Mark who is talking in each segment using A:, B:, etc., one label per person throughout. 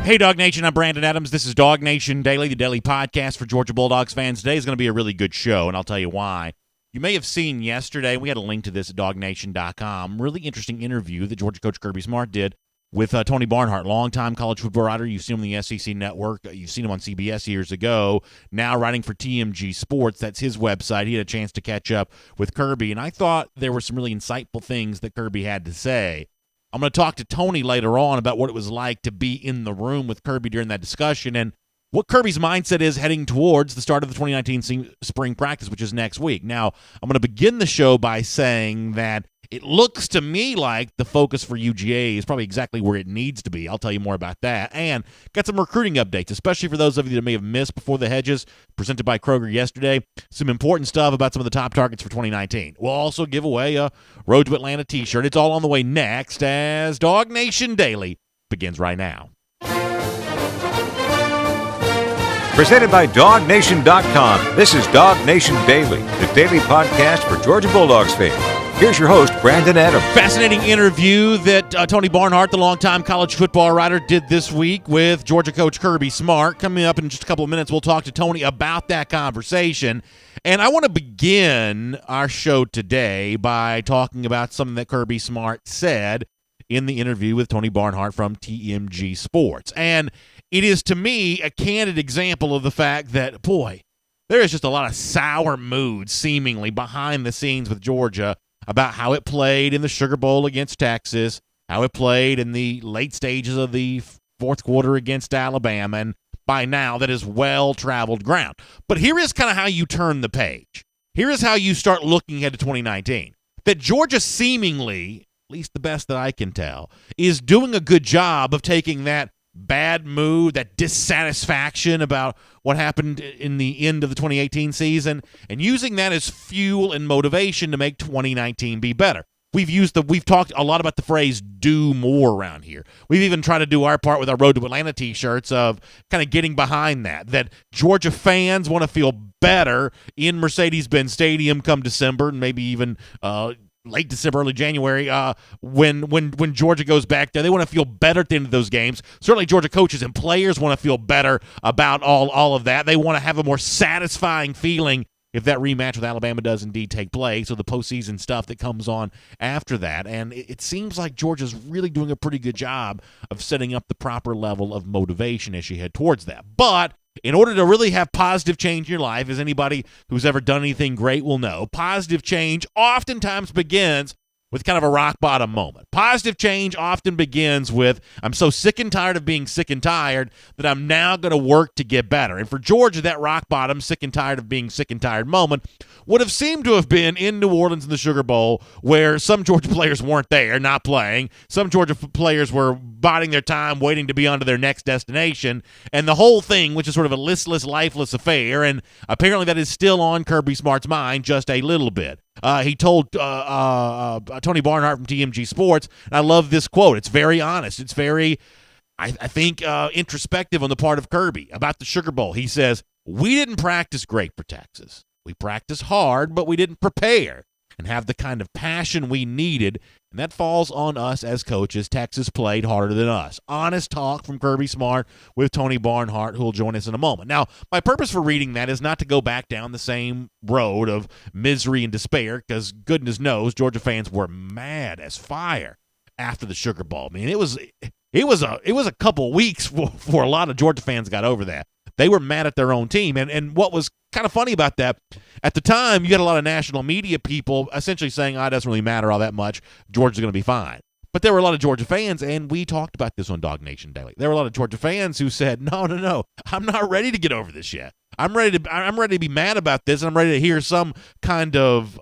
A: Hey, DawgNation, I'm Brandon Adams. This is DawgNation Daily, the daily podcast for Georgia Bulldogs fans. Today is going to be a really good show, and I'll tell you why. You may have seen yesterday, we had a link to this at DawgNation.com, really interesting interview that Georgia coach Kirby Smart did with Tony Barnhart, longtime college football writer. You've seen him on the SEC Network. You've seen him on CBS years ago. Now writing for TMG Sports. That's his website. He had a chance to catch up with Kirby, and I thought there were some really insightful things that Kirby had to say. I'm going to talk to Tony later on about what it was like to be in the room with Kirby during that discussion and what Kirby's mindset is heading towards the start of the 2019 spring practice, which is next week. Now, I'm going to begin the show by saying that it looks to me like the focus for UGA is probably exactly where it needs to be. I'll tell you more about that. And got some recruiting updates, especially for those of you that may have missed Before the Hedges, presented by Kroger yesterday. Some important stuff about some of the top targets for 2019. We'll also give away a Road to Atlanta t-shirt. It's all on the way next as DawgNation Daily begins right now.
B: Presented by DawgNation.com. This is DawgNation Daily, the daily podcast for Georgia Bulldogs fans. Here's your host, Brandon Adams.
A: Fascinating interview that Tony Barnhart, the longtime college football writer, did this week with Georgia coach Kirby Smart. Coming up in just a couple of minutes, we'll talk to Tony about that conversation. And I want to begin our show today by talking about something that Kirby Smart said in the interview with Tony Barnhart from TMG Sports. And it is, to me, a candid example of the fact that, boy, there is just a lot of sour mood seemingly behind the scenes with Georgia about how it played in the Sugar Bowl against Texas, how it played in the late stages of the fourth quarter against Alabama, and by now that is well-traveled ground. But here is kind of how you turn the page. Here is how you start looking ahead to 2019. That Georgia seemingly, at least the best that I can tell, is doing a good job of taking that bad mood, that dissatisfaction about what happened in the end of the 2018 season, and using that as fuel and motivation to make 2019 be better. We've talked a lot about the phrase "do more" around here. We've even tried to do our part with our Road to Atlanta t-shirts of kind of getting behind that Georgia fans want to feel better in Mercedes-Benz Stadium come December, and maybe even late December, early January, when Georgia goes back there. They want to feel better at the end of those games. Certainly Georgia coaches and players want to feel better about all of that. They want to have a more satisfying feeling if that rematch with Alabama does indeed take place, so the postseason stuff that comes on after that. And it seems like Georgia's really doing a pretty good job of setting up the proper level of motivation as you head towards that. But in order to really have positive change in your life, as anybody who's ever done anything great will know, positive change oftentimes begins with kind of a rock bottom moment. Positive change often begins with, I'm so sick and tired of being sick and tired that I'm now going to work to get better. And for Georgia, that rock bottom, sick and tired of being sick and tired moment would have seemed to have been in New Orleans in the Sugar Bowl, where some Georgia players weren't there, not playing. Some Georgia players were biding their time, waiting to be on to their next destination. And the whole thing, which is sort of a listless, lifeless affair, and apparently that is still on Kirby Smart's mind just a little bit. He told Tony Barnhart from TMG Sports, and I love this quote. It's very honest. It's very, I think, introspective on the part of Kirby about the Sugar Bowl. He says, "We didn't practice great for Texas. We practiced hard, but we didn't prepare and have the kind of passion we needed, and that falls on us as coaches. Texas played harder than us." Honest talk from Kirby Smart with Tony Barnhart, who will join us in a moment. Now, my purpose for reading that is not to go back down the same road of misery and despair, because goodness knows Georgia fans were mad as fire after the Sugar Bowl. I mean, it was a couple weeks before a lot of Georgia fans got over that. They were mad at their own team. And what was kind of funny about that, at the time, you had a lot of national media people essentially saying, it doesn't really matter all that much. Georgia's going to be fine. But there were a lot of Georgia fans, and we talked about this on DawgNation Daily. There were a lot of Georgia fans who said, no, I'm not ready to get over this yet. I'm ready to be mad about this, and I'm ready to hear some kind of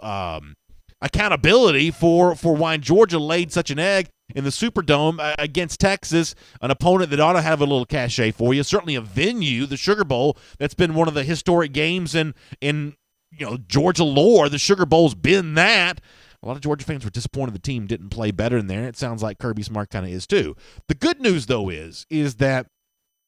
A: accountability for why Georgia laid such an egg in the Superdome against Texas, an opponent that ought to have a little cachet for you. Certainly a venue, the Sugar Bowl, that's been one of the historic games in Georgia lore. The Sugar Bowl's been that. A lot of Georgia fans were disappointed the team didn't play better in there, and it sounds like Kirby Smart kind of is too. The good news, though, is that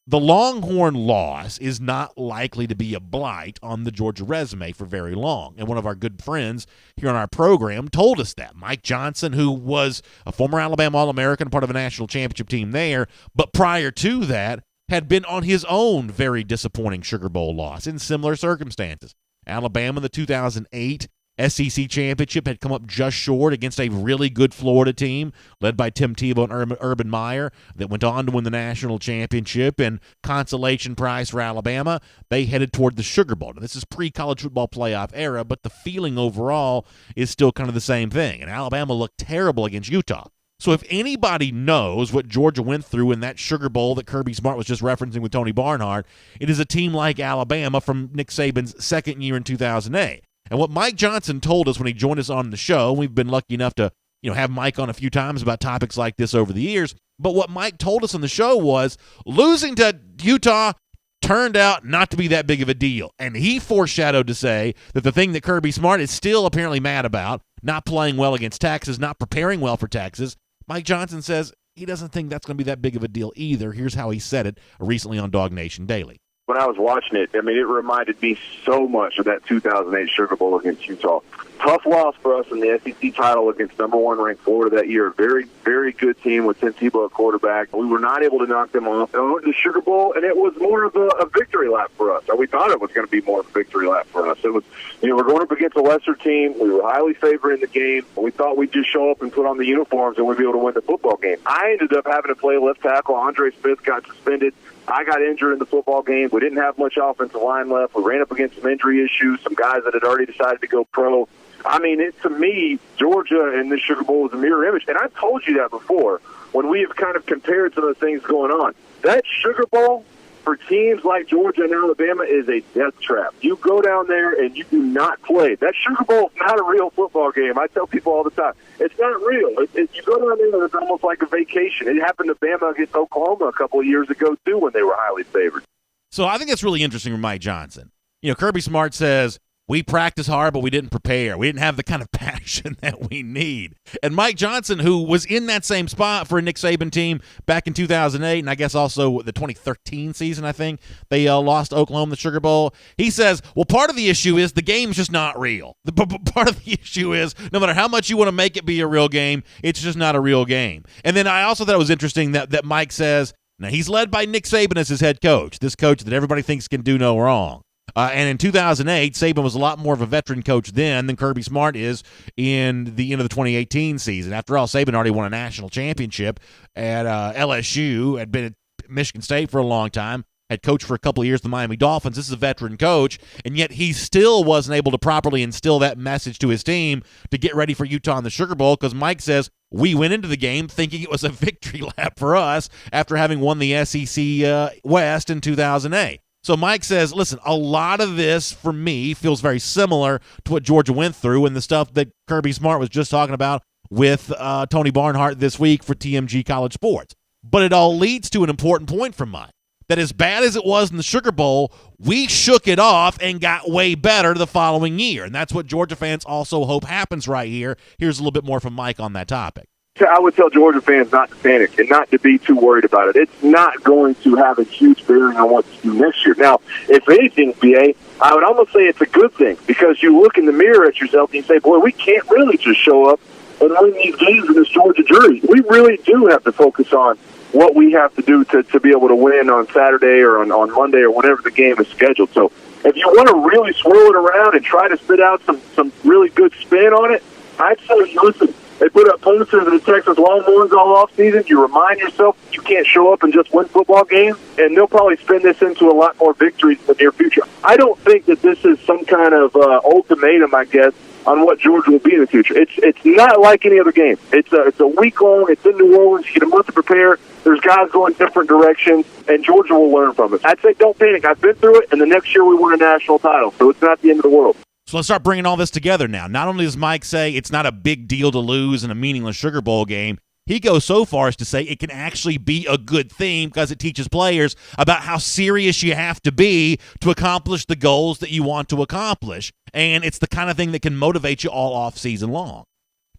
A: the Longhorn loss is not likely to be a blight on the Georgia resume for very long. And one of our good friends here on our program told us that. Mike Johnson, who was a former Alabama All-American, part of a national championship team there, but prior to that, had been on his own very disappointing Sugar Bowl loss in similar circumstances. Alabama, the 2008 SEC championship, had come up just short against a really good Florida team led by Tim Tebow and Urban Meyer that went on to win the national championship. And consolation prize for Alabama, they headed toward the Sugar Bowl. Now, this is pre-college football playoff era, but the feeling overall is still kind of the same thing. And Alabama looked terrible against Utah. So if anybody knows what Georgia went through in that Sugar Bowl that Kirby Smart was just referencing with Tony Barnhart, it is a team like Alabama from Nick Saban's second year in 2008. And what Mike Johnson told us when he joined us on the show, we've been lucky enough to have Mike on a few times about topics like this over the years, but what Mike told us on the show was losing to Utah turned out not to be that big of a deal. And he foreshadowed to say that the thing that Kirby Smart is still apparently mad about, not playing well against Texas, not preparing well for Texas, Mike Johnson says he doesn't think that's going to be that big of a deal either. Here's how he said it recently on DawgNation Daily.
C: When I was watching it, it reminded me so much of that 2008 Sugar Bowl against Utah. Tough loss for us in the SEC title against number one ranked Florida that year. Very, very good team with Tim Tebow at quarterback. We were not able to knock them off. And we went to the Sugar Bowl, and it was more of a victory lap for us. Or we thought it was going to be more of a victory lap for us. It was, we're going up against a lesser team. We were highly favored in the game. We thought we'd just show up and put on the uniforms and we'd be able to win the football game. I ended up having to play left tackle. Andre Smith got suspended. I got injured in the football game. We didn't have much offensive line left. We ran up against some injury issues, some guys that had already decided to go pro. To me, Georgia and this Sugar Bowl is a mirror image. And I've told you that before when we have kind of compared some of the things going on. That Sugar Bowl for teams like Georgia and Alabama is a death trap. You go down there and you do not play. That Sugar Bowl is not a real football game. I tell people all the time, it's not real. You go down there and it's almost like a vacation. It happened to Bama against Oklahoma a couple of years ago, too, when they were highly favored.
A: So I think that's really interesting from Mike Johnson. Kirby Smart says, we practice hard, but we didn't prepare. We didn't have the kind of passion that we need. And Mike Johnson, who was in that same spot for a Nick Saban team back in 2008, and I guess also the 2013 season, I think, they lost Oklahoma the Sugar Bowl. He says, well, part of the issue is the game's just not real. Part of the issue is no matter how much you want to make it be a real game, it's just not a real game. And then I also thought it was interesting that Mike says, now he's led by Nick Saban as his head coach, this coach that everybody thinks can do no wrong. And in 2008, Saban was a lot more of a veteran coach then than Kirby Smart is in the end of the 2018 season. After all, Saban already won a national championship at LSU, had been at Michigan State for a long time, had coached for a couple of years the Miami Dolphins. This is a veteran coach, and yet he still wasn't able to properly instill that message to his team to get ready for Utah in the Sugar Bowl because Mike says, we went into the game thinking it was a victory lap for us after having won the SEC West in 2008. So Mike says, listen, a lot of this, for me, feels very similar to what Georgia went through and the stuff that Kirby Smart was just talking about with Tony Barnhart this week for TMG College Sports. But it all leads to an important point from Mike, that as bad as it was in the Sugar Bowl, we shook it off and got way better the following year. And that's what Georgia fans also hope happens right here. Here's a little bit more from Mike on that topic.
C: I would tell Georgia fans not to panic and not to be too worried about it. It's not going to have a huge bearing on what to do next year. Now, if anything, BA, I would almost say it's a good thing because you look in the mirror at yourself and you say, boy, we can't really just show up and win these games in this Georgia jury. We really do have to focus on what we have to do to be able to win on Saturday or on Monday or whenever the game is scheduled. So if you want to really swirl it around and try to spit out some really good spin on it, I'd say, listen, they put up posters of the Texas Longhorns all offseason. You remind yourself you can't show up and just win football games, and they'll probably spin this into a lot more victories in the near future. I don't think that this is some kind of ultimatum, I guess, on what Georgia will be in the future. It's not like any other game. It's a week long. It's in New Orleans. You get a month to prepare. There's guys going different directions, and Georgia will learn from it. I'd say don't panic. I've been through it, and the next year we win a national title, so it's not the end of the world.
A: So let's start bringing all this together now. Not only does Mike say it's not a big deal to lose in a meaningless Sugar Bowl game, he goes so far as to say it can actually be a good thing because it teaches players about how serious you have to be to accomplish the goals that you want to accomplish. And it's the kind of thing that can motivate you all off season long.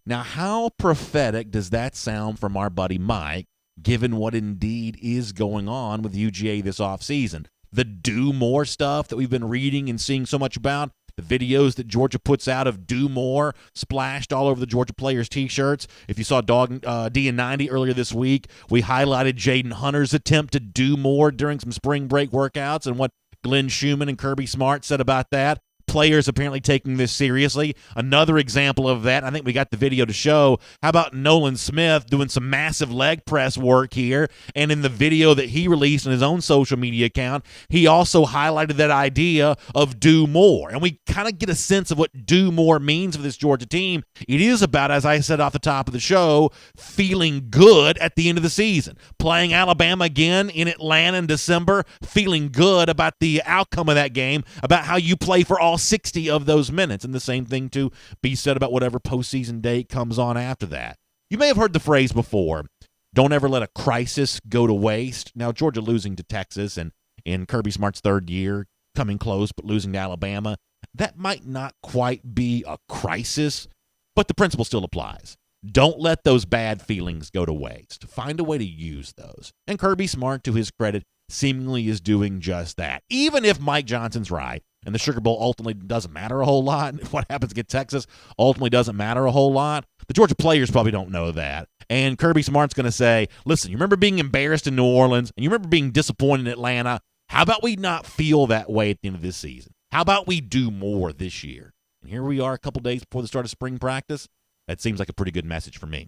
A: Now, how prophetic does that sound from our buddy Mike, given what indeed is going on with UGA this offseason? The do more stuff that we've been reading and seeing so much about, the videos that Georgia puts out of do more splashed all over the Georgia players' T-shirts. If you saw D&90 earlier this week, we highlighted Jaden Hunter's attempt to do more during some spring break workouts and what Glenn Schumann and Kirby Smart said about that. Players apparently taking this seriously. Another example of that, I think we got the video to show. How about Nolan Smith doing some massive leg press work here? And in the video that he released on his own social media account, he also highlighted that idea of do more. And we kind of get a sense of what do more means for this Georgia team. It is about, as I said off the top of the show, feeling good at the end of the season. Playing Alabama again in Atlanta in December, feeling good about the outcome of that game, about how you play for all 60 of those minutes, and the same thing to be said about whatever postseason date comes on after that. You may have heard the phrase before, don't ever let a crisis go to waste. Now, Georgia losing to Texas and in Kirby Smart's third year, coming close but losing to Alabama, that might not quite be a crisis, but the principle still applies. Don't let those bad feelings go to waste. Find a way to use those. And Kirby Smart, to his credit, seemingly is doing just that. Even if Mike Johnson's right, and the Sugar Bowl ultimately doesn't matter a whole lot, what happens against Texas ultimately doesn't matter a whole lot, the Georgia players probably don't know that. And Kirby Smart's going to say, listen, you remember being embarrassed in New Orleans, and you remember being disappointed in Atlanta? How about we not feel that way at the end of this season? How about we do more this year? And here we are a couple days before the start of spring practice. That seems like a pretty good message for me.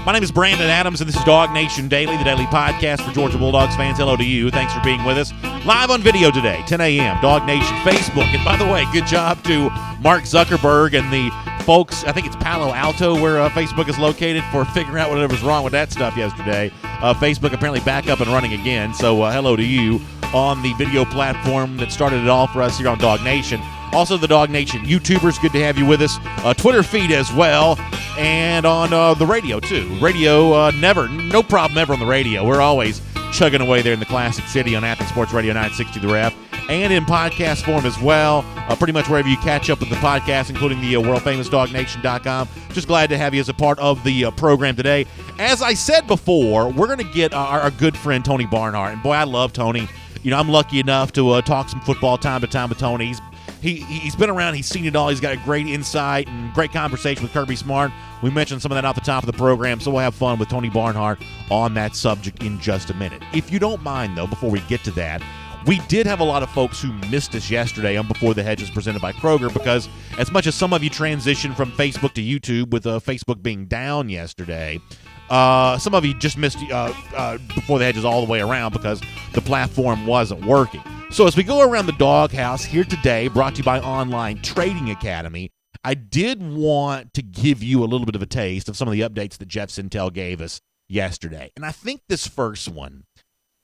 A: My name is Brandon Adams, and this is DawgNation Daily, the daily podcast for Georgia Bulldogs fans. Hello to you. Thanks for being with us. Live on video today, 10 a.m., DawgNation Facebook. And by the way, good job to Mark Zuckerberg and the folks, I think it's Palo Alto where Facebook is located, for figuring out whatever was wrong with that stuff yesterday. Facebook apparently back up and running again, so hello to you on the video platform that started it all for us here on DawgNation. Also, the DawgNation YouTubers, good to have you with us. Twitter feed as well, and on the radio, too. Radio, no problem ever on the radio. We're always chugging away there in the Classic City on Athens Sports Radio 960 The Ref, and in podcast form as well, pretty much wherever you catch up with the podcast, including the world-famous DawgNation.com. Just glad to have you as a part of the program today. As I said before, we're going to get our good friend Tony Barnhart, and boy, I love Tony. You know, I'm lucky enough to talk some football time to time with Tony. He's been around. He's seen it all. He's got a great insight and great conversation with Kirby Smart. We mentioned some of that off the top of the program, so we'll have fun with Tony Barnhart on that subject in just a minute. If you don't mind, though, before we get to that, we did have a lot of folks who missed us yesterday on Before the Hedges presented by Kroger, because as much as some of you transitioned from Facebook to YouTube with Facebook being down yesterday, some of you just missed Before the Hedges all the way around because the platform wasn't working. So as we go around the doghouse here today, brought to you by Online Trading Academy, I did want to give you a little bit of a taste of some of the updates that Jeff Sintel gave us yesterday. And I think this first one,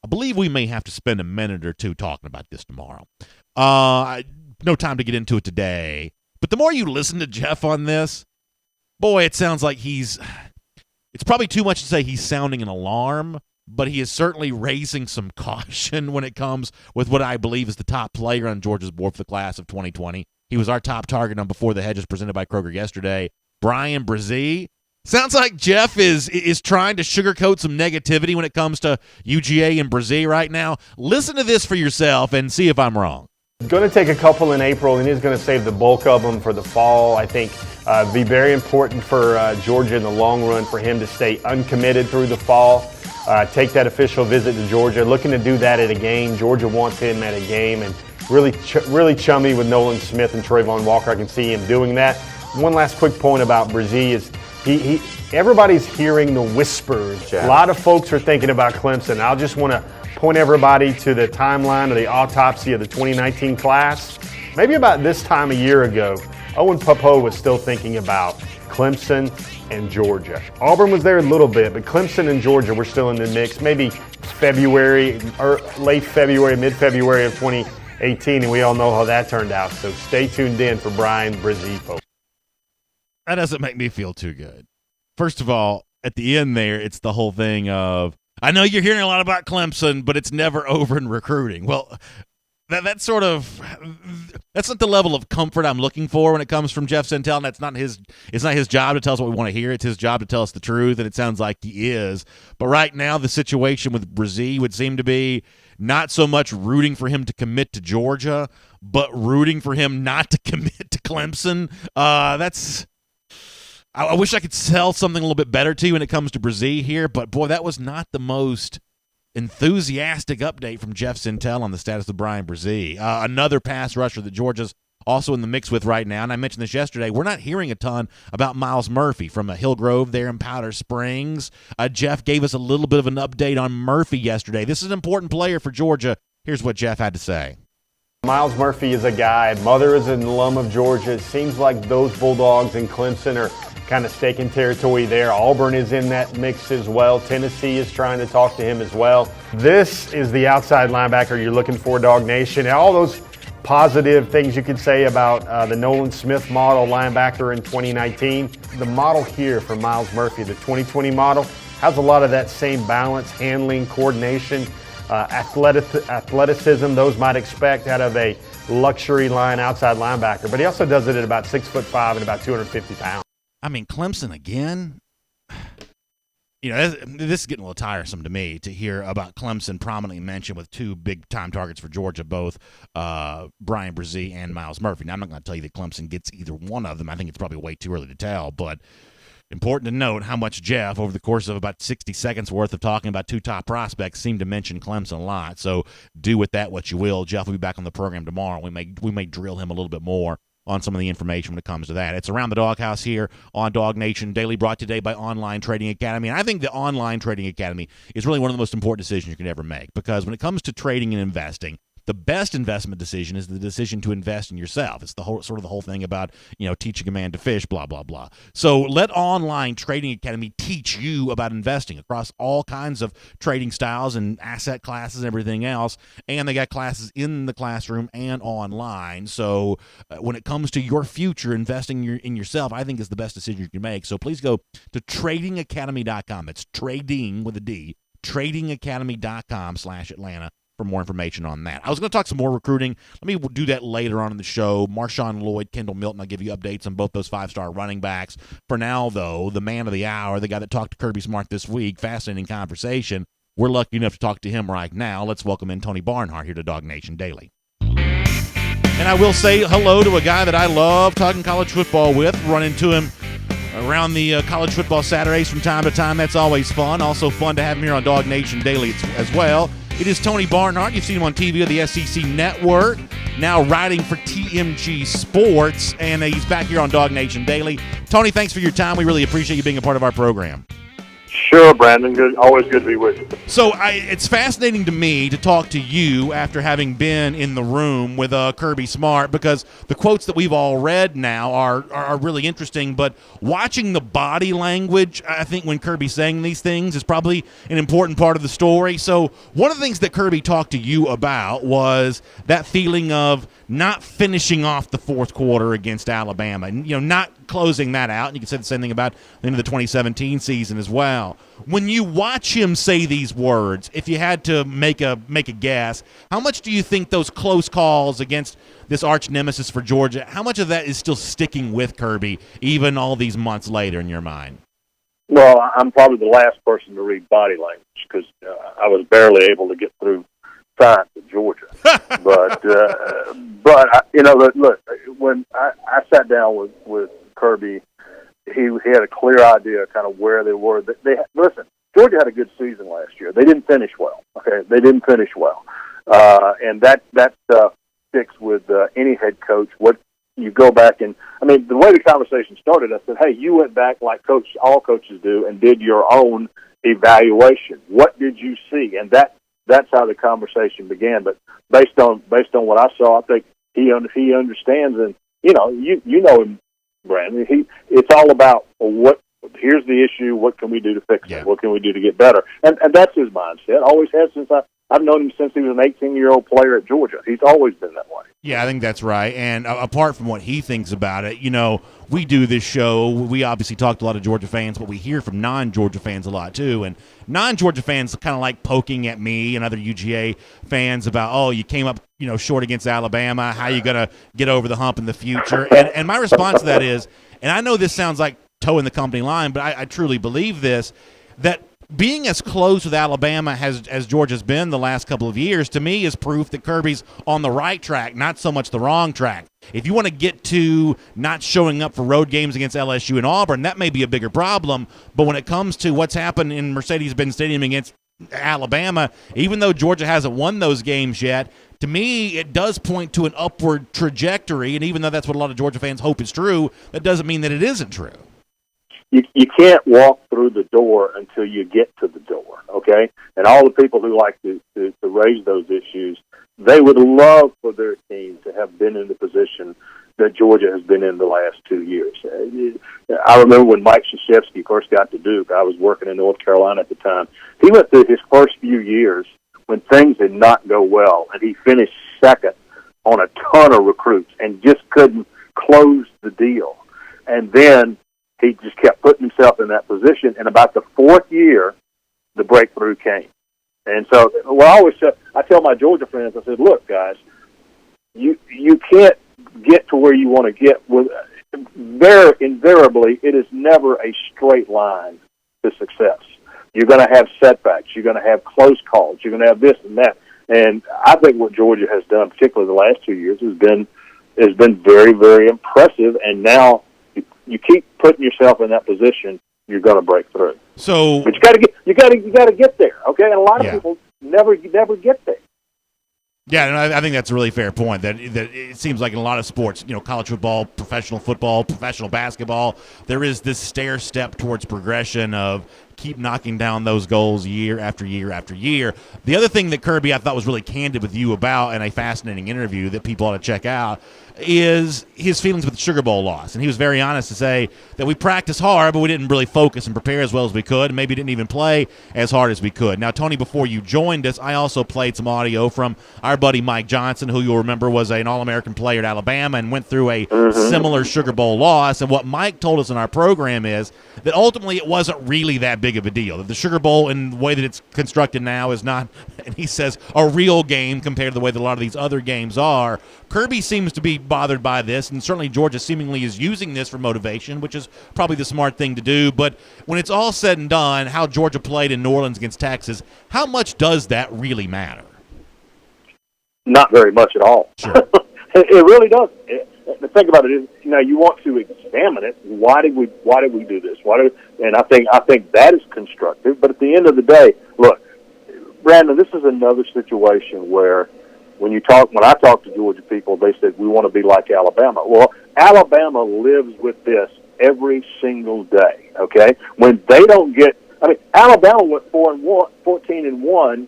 A: I believe we may have to spend a minute or two talking about this tomorrow. No time to get into it today. But the more you listen to Jeff on this, boy, it sounds like it's probably too much to say he's sounding an alarm, but he is certainly raising some caution when it comes with what I believe is the top player on Georgia's board for the class of 2020. He was our top target on Before the Hedges presented by Kroger yesterday. Brian Brzee. Sounds like Jeff is trying to sugarcoat some negativity when it comes to UGA and Brzee right now. Listen to this for yourself and see if I'm wrong.
D: Going to take a couple in April, and he's going to save the bulk of them for the fall. I think be very important for Georgia in the long run for him to stay uncommitted through the fall. Take that official visit to Georgia, looking to do that at a game. Georgia wants him at a game, and really chummy with Nolan Smith and Trayvon Walker. I can see him doing that. One last quick point about Brzee is everybody's hearing the whispers. A lot of folks are thinking about Clemson. I just want to point everybody to the timeline of the autopsy of the 2019 class. Maybe about this time a year ago, Owen Pappoe was still thinking about Clemson and Georgia. Auburn was there a little bit, but Clemson and Georgia were still in the mix. Maybe February or late February, mid-February of 2018, and we all know how that turned out. So stay tuned in for Brian Brzee, folks.
A: That doesn't make me feel too good. First of all, at the end there, it's the whole thing of, I know you're hearing a lot about Clemson, but it's never over in recruiting. Well, that's not the level of comfort I'm looking for when it comes from Jeff Sintel. And it's not his job to tell us what we want to hear. It's his job to tell us the truth, and it sounds like he is. But right now, the situation with Brzee would seem to be not so much rooting for him to commit to Georgia, but rooting for him not to commit to Clemson. I wish I could sell something a little bit better to you when it comes to Brzee here, but boy, that was not the most enthusiastic update from Jeff Sintel on the status of Bryan Brzee. Another pass rusher that Georgia's also in the mix with right now, and I mentioned this yesterday, we're not hearing a ton about Miles Murphy from Hillgrove there in Powder Springs. Jeff gave us a little bit of an update on Murphy yesterday. This is an important player for Georgia. Here's what Jeff had to say.
D: Miles Murphy is a guy. Mother is an alum of Georgia. It seems like those Bulldogs and Clemson are kind of staking territory there. Auburn is in that mix as well. Tennessee is trying to talk to him as well. This is the outside linebacker you're looking for, DawgNation. And all those positive things you could say about the Nolan Smith model linebacker in 2019. The model here for Miles Murphy, the 2020 model, has a lot of that same balance, handling, coordination, athleticism those might expect out of a luxury line outside linebacker. But he also does it at about 6'5" and about 250 pounds.
A: I mean, Clemson again. You know, this is getting a little tiresome to me to hear about Clemson prominently mentioned with two big-time targets for Georgia, both Bryan Brzee and Miles Murphy. Now, I'm not going to tell you that Clemson gets either one of them. I think it's probably way too early to tell, but important to note how much Jeff, over the course of about 60 seconds worth of talking about two top prospects, seemed to mention Clemson a lot. So do with that what you will. Jeff will be back on the program tomorrow. We may drill him a little bit more on some of the information when it comes to that. It's Around the Doghouse here on DawgNation Daily, brought today by Online Trading Academy. And I think the Online Trading Academy is really one of the most important decisions you can ever make, because when it comes to trading and investing, the best investment decision is the decision to invest in yourself. It's the whole thing about, teaching a man to fish, blah, blah, blah. So let Online Trading Academy teach you about investing across all kinds of trading styles and asset classes and everything else. And they got classes in the classroom and online. So when it comes to your future, investing in yourself, I think is the best decision you can make. So please go to tradingacademy.com. It's trading with a D, tradingacademy.com/Atlanta. For more information on that. I was going to talk some more recruiting. Let me do that later on in the show. Marshawn Lloyd, Kendall Milton, I'll give you updates on both those five-star running backs. For now, though, the man of the hour, the guy that talked to Kirby Smart this week, fascinating conversation. We're lucky enough to talk to him right now. Let's welcome in Tony Barnhart here to DawgNation Daily. And I will say hello to a guy that I love talking college football with. Run into him around the college football Saturdays from time to time. That's always fun. Also fun to have him here on DawgNation Daily as well. It is Tony Barnhart. You've seen him on TV of the SEC Network, now writing for TMG Sports, and he's back here on DawgNation Daily. Tony, thanks for your time. We really appreciate you being a part of our program.
E: Sure, Brandon. Good. Always good to be with you.
A: So it's fascinating to me to talk to you after having been in the room with Kirby Smart, because the quotes that we've all read now are really interesting. But watching the body language, I think, when Kirby's saying these things is probably an important part of the story. So one of the things that Kirby talked to you about was that feeling of not finishing off the fourth quarter against Alabama, and not closing that out. And you can say the same thing about the end of the 2017 season as well. When you watch him say these words, if you had to make a guess, how much do you think those close calls against this arch nemesis for Georgia, how much of that is still sticking with Kirby even all these months later in your mind?
E: Well, I'm probably the last person to read body language because I was barely able to get through science at Georgia. But look, when I sat down with Kirby, he had a clear idea of kind of where they were. Listen, Georgia had a good season last year. They didn't finish well. Okay, they didn't finish well, and that sticks with any head coach. What you go back and the way the conversation started, I said, "Hey, you went back like all coaches do, and did your own evaluation. What did you see?" And that's how the conversation began. But based on what I saw, I think he understands, and you know him, Brandon. It's all about here's the issue. What can we do to fix it? What can we do to get better? And that's his mindset. Always has since I've known him since he was an 18-year-old player at Georgia. He's always been that way.
A: Yeah, I think that's right. And apart from what he thinks about it, we do this show. We obviously talk to a lot of Georgia fans, but we hear from non-Georgia fans a lot too. And non-Georgia fans kind of like poking at me and other UGA fans about, you came up, short against Alabama. How are you going to get over the hump in the future? And my response to that is, and I know this sounds like toeing the company line, but I truly believe this, that being as close with Alabama as Georgia's been the last couple of years, to me, is proof that Kirby's on the right track, not so much the wrong track. If you want to get to not showing up for road games against LSU and Auburn, that may be a bigger problem. But when it comes to what's happened in Mercedes-Benz Stadium against Alabama, even though Georgia hasn't won those games yet, to me, it does point to an upward trajectory. And even though that's what a lot of Georgia fans hope is true, that doesn't mean that it isn't true.
E: You can't walk through the door until you get to the door, okay? And all the people who like to raise those issues, they would love for their team to have been in the position that Georgia has been in the last 2 years. I remember when Mike Krzyzewski first got to Duke. I was working in North Carolina at the time. He went through his first few years when things did not go well, and he finished second on a ton of recruits and just couldn't close the deal. And then he just kept putting himself in that position, and about the fourth year, the breakthrough came. And so, I tell my Georgia friends, I said, look, guys, you can't get to where you want to get. Invariably, it is never a straight line to success. You're going to have setbacks. You're going to have close calls. You're going to have this and that. And I think what Georgia has done, particularly the last 2 years, has been very, very impressive. And now you keep putting yourself in that position, you're going to break through.
A: So,
E: but you got to get there, okay? And a lot of people never get there.
A: Yeah, and I think that's a really fair point. That it seems like in a lot of sports, college football, professional basketball, there is this stair step towards progression of keep knocking down those goals year after year after year. The other thing that Kirby, I thought, was really candid with you about, and a fascinating interview that people ought to check out, is his feelings with the Sugar Bowl loss. And he was very honest to say that we practiced hard, but we didn't really focus and prepare as well as we could, and maybe didn't even play as hard as we could. Now, Tony, before you joined us, I also played some audio from our buddy Mike Johnson, who you'll remember was an All-American player at Alabama and went through a similar Sugar Bowl loss. And what Mike told us in our program is that ultimately it wasn't really that big of a deal. That the Sugar Bowl, in the way that it's constructed now, is not, and he says, a real game compared to the way that a lot of these other games are. Kirby seems to be bothered by this, and certainly Georgia seemingly is using this for motivation, which is probably the smart thing to do. But when it's all said and done, how Georgia played in New Orleans against Texas, how much does that really matter?
E: Not very much at all.
A: Sure.
E: It really doesn't. The thing about it is, you want to examine it. Why did we do this? And I think that is constructive. But at the end of the day, look, Brandon, this is another situation where when I talk to Georgia people, they said we want to be like Alabama. Well, Alabama lives with this every single day. Okay, when they don't get, Alabama went 14-1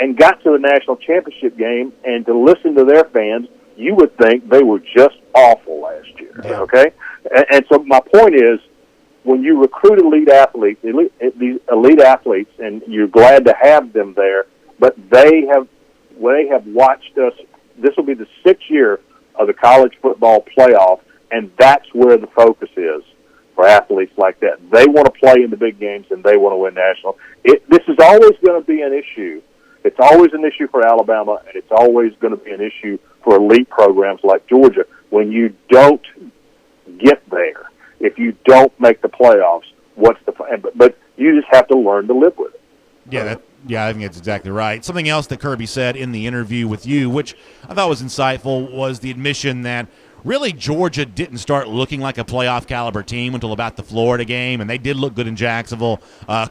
E: and got to the national championship game, and to listen to their fans, you would think they were just awful last year.
A: Yeah.
E: Okay, and so my point is, when you recruit elite athletes, and you're glad to have them there, but they have watched us. This will be the 6th year of the college football playoff, and that's where the focus is for athletes like that. They want to play in the big games, and they want to win national. This is always going to be an issue. It's always an issue for Alabama, and it's always going to be an issue for elite programs like Georgia when you don't get there. If you don't make the playoffs, but you just have to learn to live with it.
A: Yeah, I think that's exactly right. Something else that Kirby said in the interview with you, which I thought was insightful, was the admission that really Georgia didn't start looking like a playoff caliber team until about the Florida game, and they did look good in Jacksonville.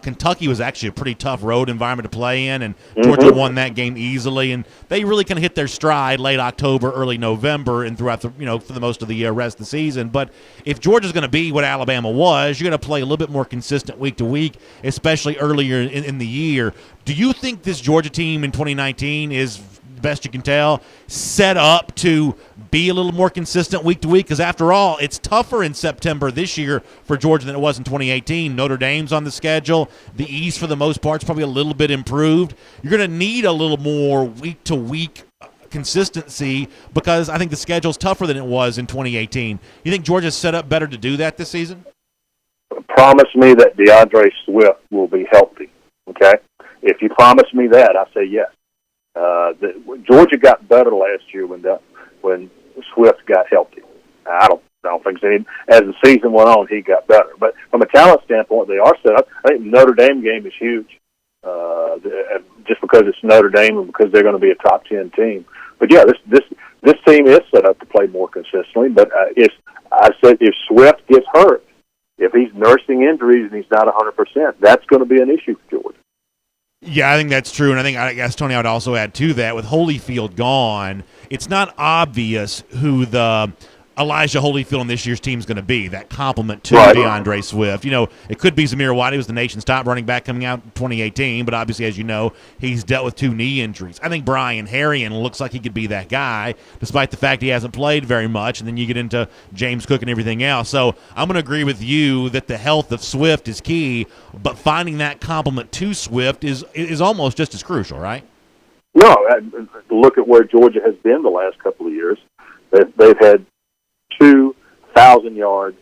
A: Kentucky was actually a pretty tough road environment to play in, and Georgia won that game easily, and they really kind of hit their stride late October, early November, and throughout the for the most of the rest of the season. But if Georgia's going to be what Alabama was, you're going to play a little bit more consistent week to week, especially earlier in the year. Do you think this Georgia team in 2019 is, best you can tell, set up to be a little more consistent week to week? Because after all, it's tougher in September this year for Georgia than it was in 2018. Notre Dame's on the schedule. The East, for the most part, is probably a little bit improved. You're going to need a little more week to week consistency because I think the schedule's tougher than it was in 2018. You think Georgia's set up better to do that this season?
E: Promise me that DeAndre Swift will be healthy, okay? If you promise me that, I say yes. Georgia got better last year when Swift got healthy. I I don't think so. As the season went on, he got better. But from a talent standpoint, they are set up. I think the Notre Dame game is huge, just because it's Notre Dame and because they're going to be a top 10 team. But yeah, this team is set up to play more consistently. But if Swift gets hurt, if he's nursing injuries and he's not 100%, that's going to be an issue for Georgia.
A: Yeah, I think that's true, and I guess, Tony, I would also add to that, with Holyfield gone, it's not obvious who the Elijah Holyfield in this year's team is going to be, that complement to DeAndre Swift. You know, it could be Zamir White. He was the nation's top running back coming out in 2018, but obviously, as you know, he's dealt with 2 knee injuries. I think Brian Harrion looks like he could be that guy, despite the fact he hasn't played very much, and then you get into James Cook and everything else. So I'm going to agree with you that the health of Swift is key, but finding that complement to Swift is almost just as crucial, right?
E: No, look at where Georgia has been the last couple of years. They've had 2,000-yard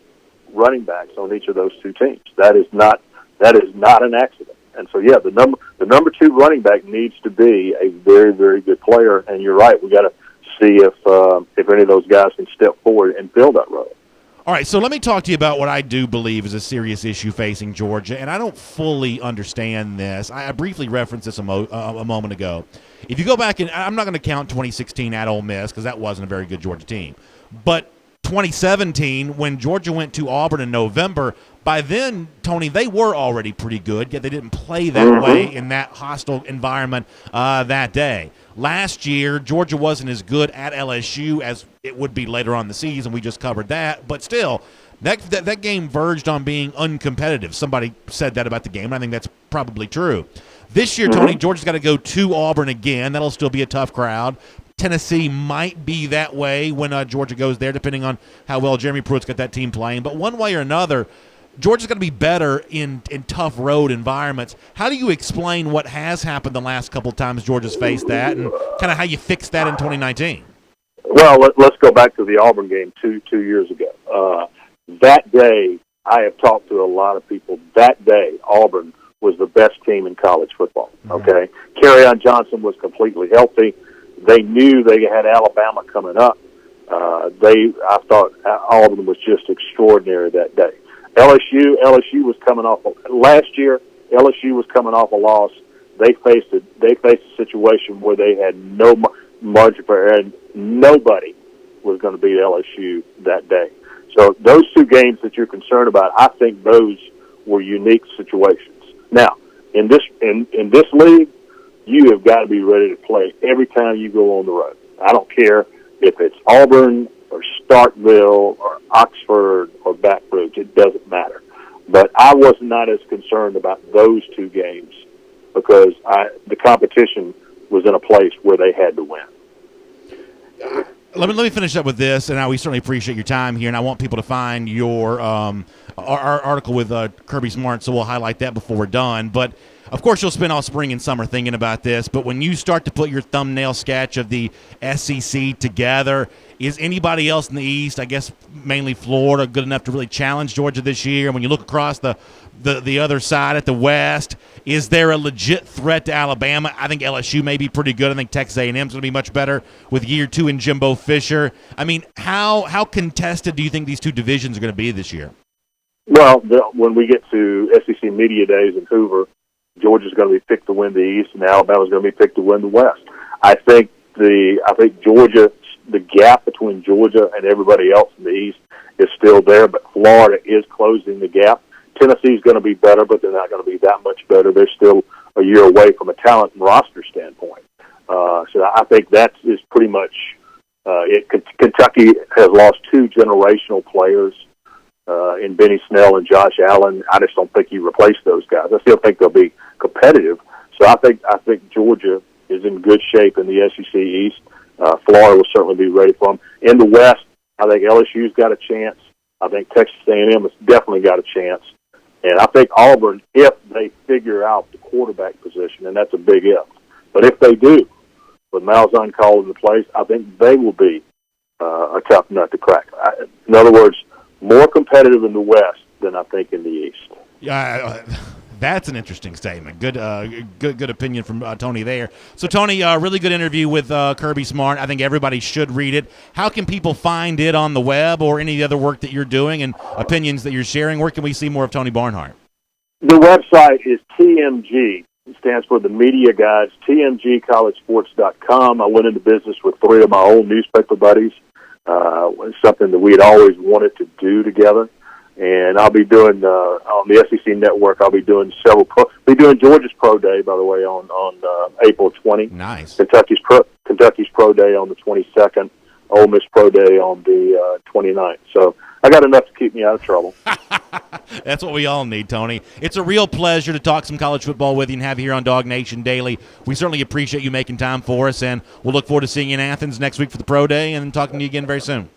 E: running backs on each of those 2 teams. That is not an accident. And so, yeah, the number 2 running back needs to be a very, very good player. And you're right, we got to see if any of those guys can step forward and fill that role.
A: All right, so let me talk to you about what I do believe is a serious issue facing Georgia, and I don't fully understand this. I briefly referenced this a moment ago. If you go back, and I'm not going to count 2016 at Ole Miss because that wasn't a very good Georgia team, but 2017, when Georgia went to Auburn in November, by then, Tony, they were already pretty good, yet they didn't play that way in that hostile environment that day. Last year, Georgia wasn't as good at LSU as it would be later on in the season. We just covered that. But still, that game verged on being uncompetitive. Somebody said that about the game, and I think that's probably true. This year, Tony, Georgia's got to go to Auburn again. That'll still be a tough crowd. Tennessee might be that way when Georgia goes there, depending on how well Jeremy Pruitt's got that team playing. But one way or another, Georgia's going to be better in tough road environments. How do you explain what has happened the last couple of times Georgia's faced that, and kind of how you fix that in 2019?
E: Well, let's go back to the Auburn game two years ago. That day, I have talked to a lot of people. That day, Auburn was the best team in college football. Okay, Kerryon Johnson was completely healthy. They knew they had Alabama coming up. I thought Auburn was just extraordinary that day. LSU was coming off last year. LSU was coming off a loss. They faced a situation where they had no margin for error, and nobody was going to beat LSU that day. So those 2 games that you're concerned about, I think those were unique situations. Now, in this league, you have got to be ready to play every time you go on the road. I don't care if it's Auburn or Starkville or Oxford or Baton Rouge. It doesn't matter. But I was not as concerned about those 2 games because the competition was in a place where they had to win.
A: Let me finish up with this, and we certainly appreciate your time here, and I want people to find your our article with Kirby Smart, so we'll highlight that before we're done. But, of course, you'll spend all spring and summer thinking about this, but when you start to put your thumbnail sketch of the SEC together, is anybody else in the East, I guess mainly Florida, good enough to really challenge Georgia this year? And when you look across the other side at the West, is there a legit threat to Alabama? I think LSU may be pretty good. I think Texas A&M is going to be much better with year 2 in Jimbo Fisher. I mean, how contested do you think these 2 divisions are going to be this year?
E: Well, when we get to SEC Media Days in Hoover, Georgia's going to be picked to win the East, and Alabama's going to be picked to win the West. I think Georgia, the gap between Georgia and everybody else in the East is still there, but Florida is closing the gap. Tennessee's going to be better, but they're not going to be that much better. They're still a year away from a talent and roster standpoint. So I think that is pretty much it. Kentucky has lost 2 generational players in Benny Snell and Josh Allen. I just don't think you replace those guys. I still think they'll be competitive. So I think Georgia is in good shape in the SEC East. Florida will certainly be ready for them. In the West, I think LSU's got a chance. I think Texas A&M has definitely got a chance. And I think Auburn, if they figure out the quarterback position, and that's a big if, but if they do, with Malzahn calling the place, I think they will be a tough nut to crack. In other words, more competitive in the West than I think in the East.
A: Yeah, That's an interesting statement. Good opinion from Tony there. So, Tony, really good interview with Kirby Smart. I think everybody should read it. How can people find it on the web or any of the other work that you're doing and opinions that you're sharing? Where can we see more of Tony Barnhart?
E: The website is TMG. It stands for the Media Guides, tmgcollegesports.com. I went into business with 3 of my old newspaper buddies. It's something that we had always wanted to do together. And I'll be doing on the SEC Network. I'll be doing Georgia's Pro Day, by the way, on April 20.
A: Nice.
E: Kentucky's Pro Day on the 22nd. Ole Miss Pro Day on the 29th. So I got enough to keep me out of trouble.
A: That's what we all need, Tony. It's a real pleasure to talk some college football with you and have you here on DawgNation Daily. We certainly appreciate you making time for us, and we'll look forward to seeing you in Athens next week for the Pro Day and talking to you again very soon.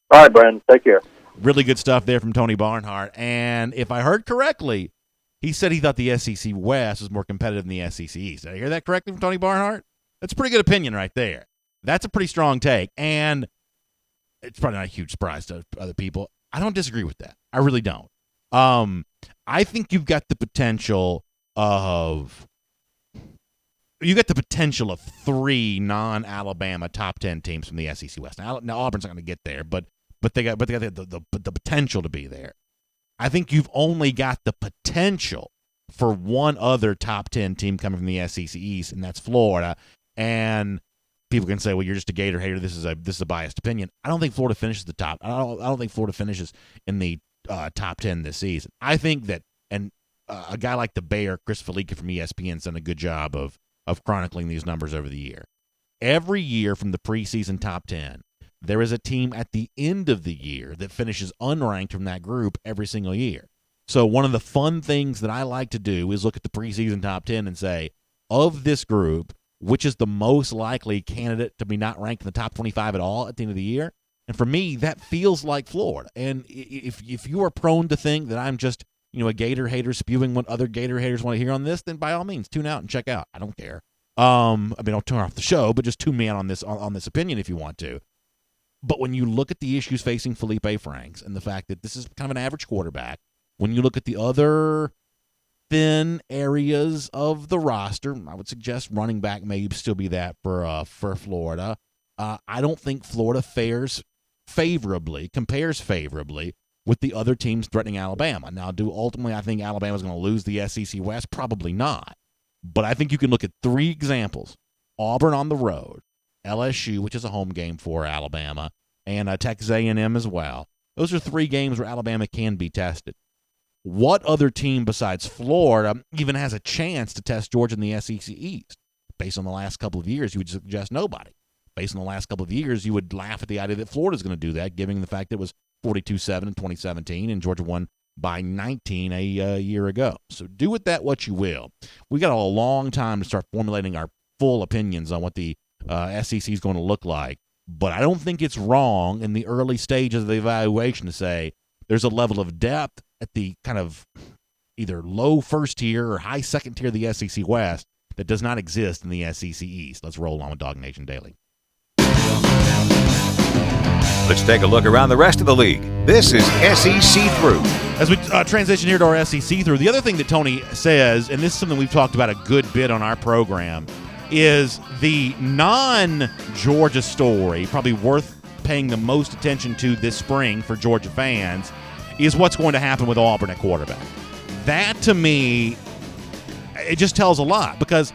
E: All right, Brandon. Take care.
A: Really good stuff there from Tony Barnhart. And if I heard correctly, he said he thought the SEC West was more competitive than the SEC East. Did I hear that correctly from Tony Barnhart? That's a pretty good opinion right there. That's a pretty strong take. And it's probably not a huge surprise to other people. I don't disagree with that. I really don't. I think you've got the potential of 3 non-Alabama top 10 teams from the SEC West. Now Auburn's not going to get there, but they got the potential to be there. I think you've only got the potential for one other top 10 team coming from the SEC East, and that's Florida. And people can say, "Well, you're just a Gator hater. This is a biased opinion." I don't think Florida finishes the top. I don't think Florida finishes in the top 10 this season. I think that, and a guy like the Bear, Chris Felica from ESPN's done a good job of chronicling these numbers over the year. Every year from the preseason top 10. There is a team at the end of the year that finishes unranked from that group every single year. So one of the fun things that I like to do is look at the preseason top 10 and say, of this group, which is the most likely candidate to be not ranked in the top 25 at all at the end of the year? And for me, that feels like Florida. And if you are prone to think that I'm just a Gator hater spewing what other Gator haters want to hear on this, then by all means, tune out and check out. I don't care. I'll turn off the show, but just tune me out on this opinion if you want to. But when you look at the issues facing Felipe Franks and the fact that this is kind of an average quarterback, when you look at the other thin areas of the roster, I would suggest running back may still be that for Florida. I don't think Florida compares favorably with the other teams threatening Alabama. Now, ultimately I think Alabama's going to lose the SEC West? Probably not. But I think you can look at 3 examples. Auburn on the road, LSU, which is a home game for Alabama, and Texas A&M as well. Those are 3 games where Alabama can be tested. What other team besides Florida even has a chance to test Georgia in the SEC East? Based on the last couple of years, you would suggest nobody. Based on the last couple of years, you would laugh at the idea that Florida's going to do that, given the fact that it was 42-7 in 2017, and Georgia won by 19 a year ago. So do with that what you will. We got a long time to start formulating our full opinions on what the SEC is going to look like, but I don't think it's wrong in the early stages of the evaluation to say there's a level of depth at the kind of either low first tier or high second tier of the SEC West that does not exist in the SEC East. Let's roll on with DawgNation Daily.
B: Let's take a look around the rest of the league. This is SEC Through.
A: As we transition here to our SEC Through, the other thing that Tony says, and this is something we've talked about a good bit on our program, is the non-Georgia story, probably worth paying the most attention to this spring for Georgia fans, is what's going to happen with Auburn at quarterback. That, to me, it just tells a lot, because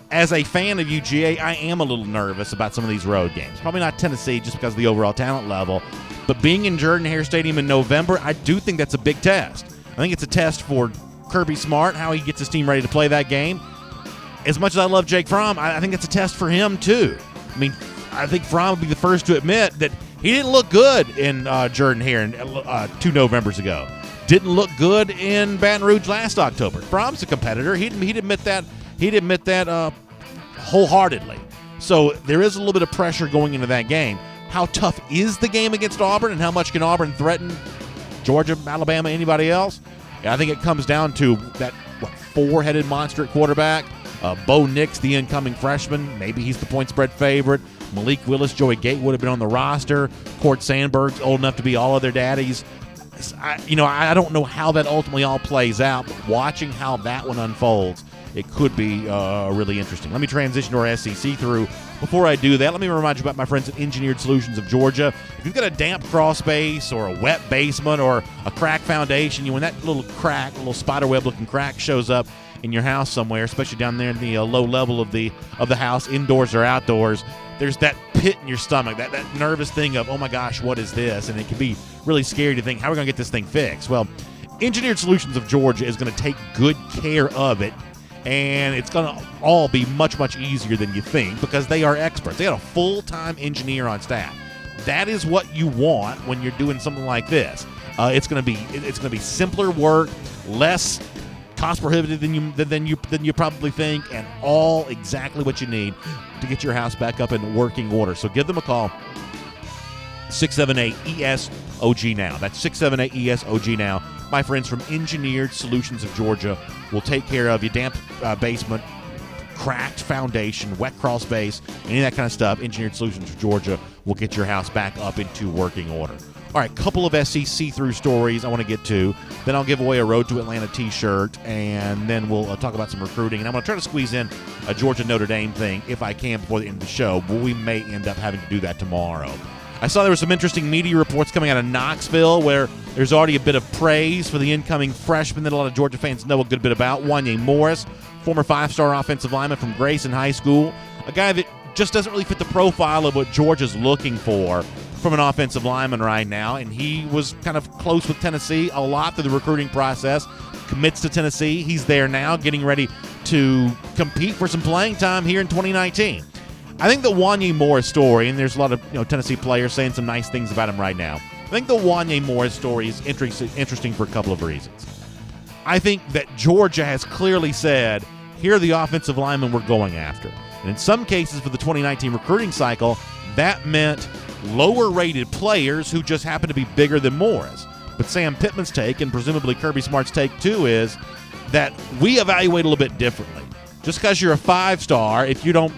A: as a fan of UGA, I am a little nervous about some of these road games. Probably not Tennessee just because of the overall talent level, but being in Jordan-Hare Stadium in November, I do think that's a big test. I think it's a test for Kirby Smart, how he gets his team ready to play that game. As much as I love Jake Fromm, I think it's a test for him too. I mean, I think Fromm would be the first to admit that he didn't look good in Jordan-Hare 2 Novembers ago. Didn't look good in Baton Rouge last October. Fromm's a competitor. He'd admit that. He'd admit that wholeheartedly. So there is a little bit of pressure going into that game. How tough is the game against Auburn, and how much can Auburn threaten Georgia, Alabama, anybody else? I think it comes down to that 4-headed monster at quarterback. Bo Nix, the incoming freshman, maybe he's the point spread favorite. Malik Willis, Joey Gatewood have been on the roster. Court Sandberg's old enough to be all of their daddies. I don't know how that ultimately all plays out, but watching how that one unfolds, it could be really interesting. Let me transition to our SEC through. Before I do that, let me remind you about my friends at Engineered Solutions of Georgia. If you've got a damp crawl space or a wet basement or a cracked foundation, when that little crack, little spiderweb-looking crack shows up in your house somewhere, especially down there in the low level of the house, indoors or outdoors, there's that pit in your stomach, that nervous thing of, oh my gosh, what is this? And it can be really scary to think, how are we going to get this thing fixed? Well, Engineered Solutions of Georgia is going to take good care of it, and it's going to all be much, much easier than you think because they are experts. They got a full-time engineer on staff. That is what you want when you're doing something like this. It's going to be simpler work, less cost prohibitive than you probably think, and all exactly what you need to get your house back up in working order. So give them a call. 678-ES-OG now. That's 678-ES-OG now. My friends from Engineered Solutions of Georgia will take care of your damp basement, cracked foundation, wet crawl space, any of that kind of stuff. Engineered Solutions of Georgia will get your house back up into working order. All right, couple of SEC through stories I want to get to. Then I'll give away a Road to Atlanta t-shirt, and then we'll talk about some recruiting. And I'm going to try to squeeze in a Georgia Notre Dame thing if I can before the end of the show, but we may end up having to do that tomorrow. I saw there were some interesting media reports coming out of Knoxville where there's already a bit of praise for the incoming freshman that a lot of Georgia fans know a good bit about, Wanye Morris, former five-star offensive lineman from Grayson High School, a guy that just doesn't really fit the profile of what Georgia's looking for from an offensive lineman right now, and he was kind of close with Tennessee a lot through the recruiting process, commits to Tennessee. He's there now getting ready to compete for some playing time here in 2019. I think the Wanye Morris story, and there's a lot of Tennessee players saying some nice things about him right now. I think the Wanye Morris story is interesting for a couple of reasons. I think that Georgia has clearly said, here are the offensive linemen we're going after. And in some cases for the 2019 recruiting cycle, that meant lower-rated players who just happen to be bigger than Morris. But Sam Pittman's take, and presumably Kirby Smart's take too, is that we evaluate a little bit differently. Just because you're a five-star, if you don't,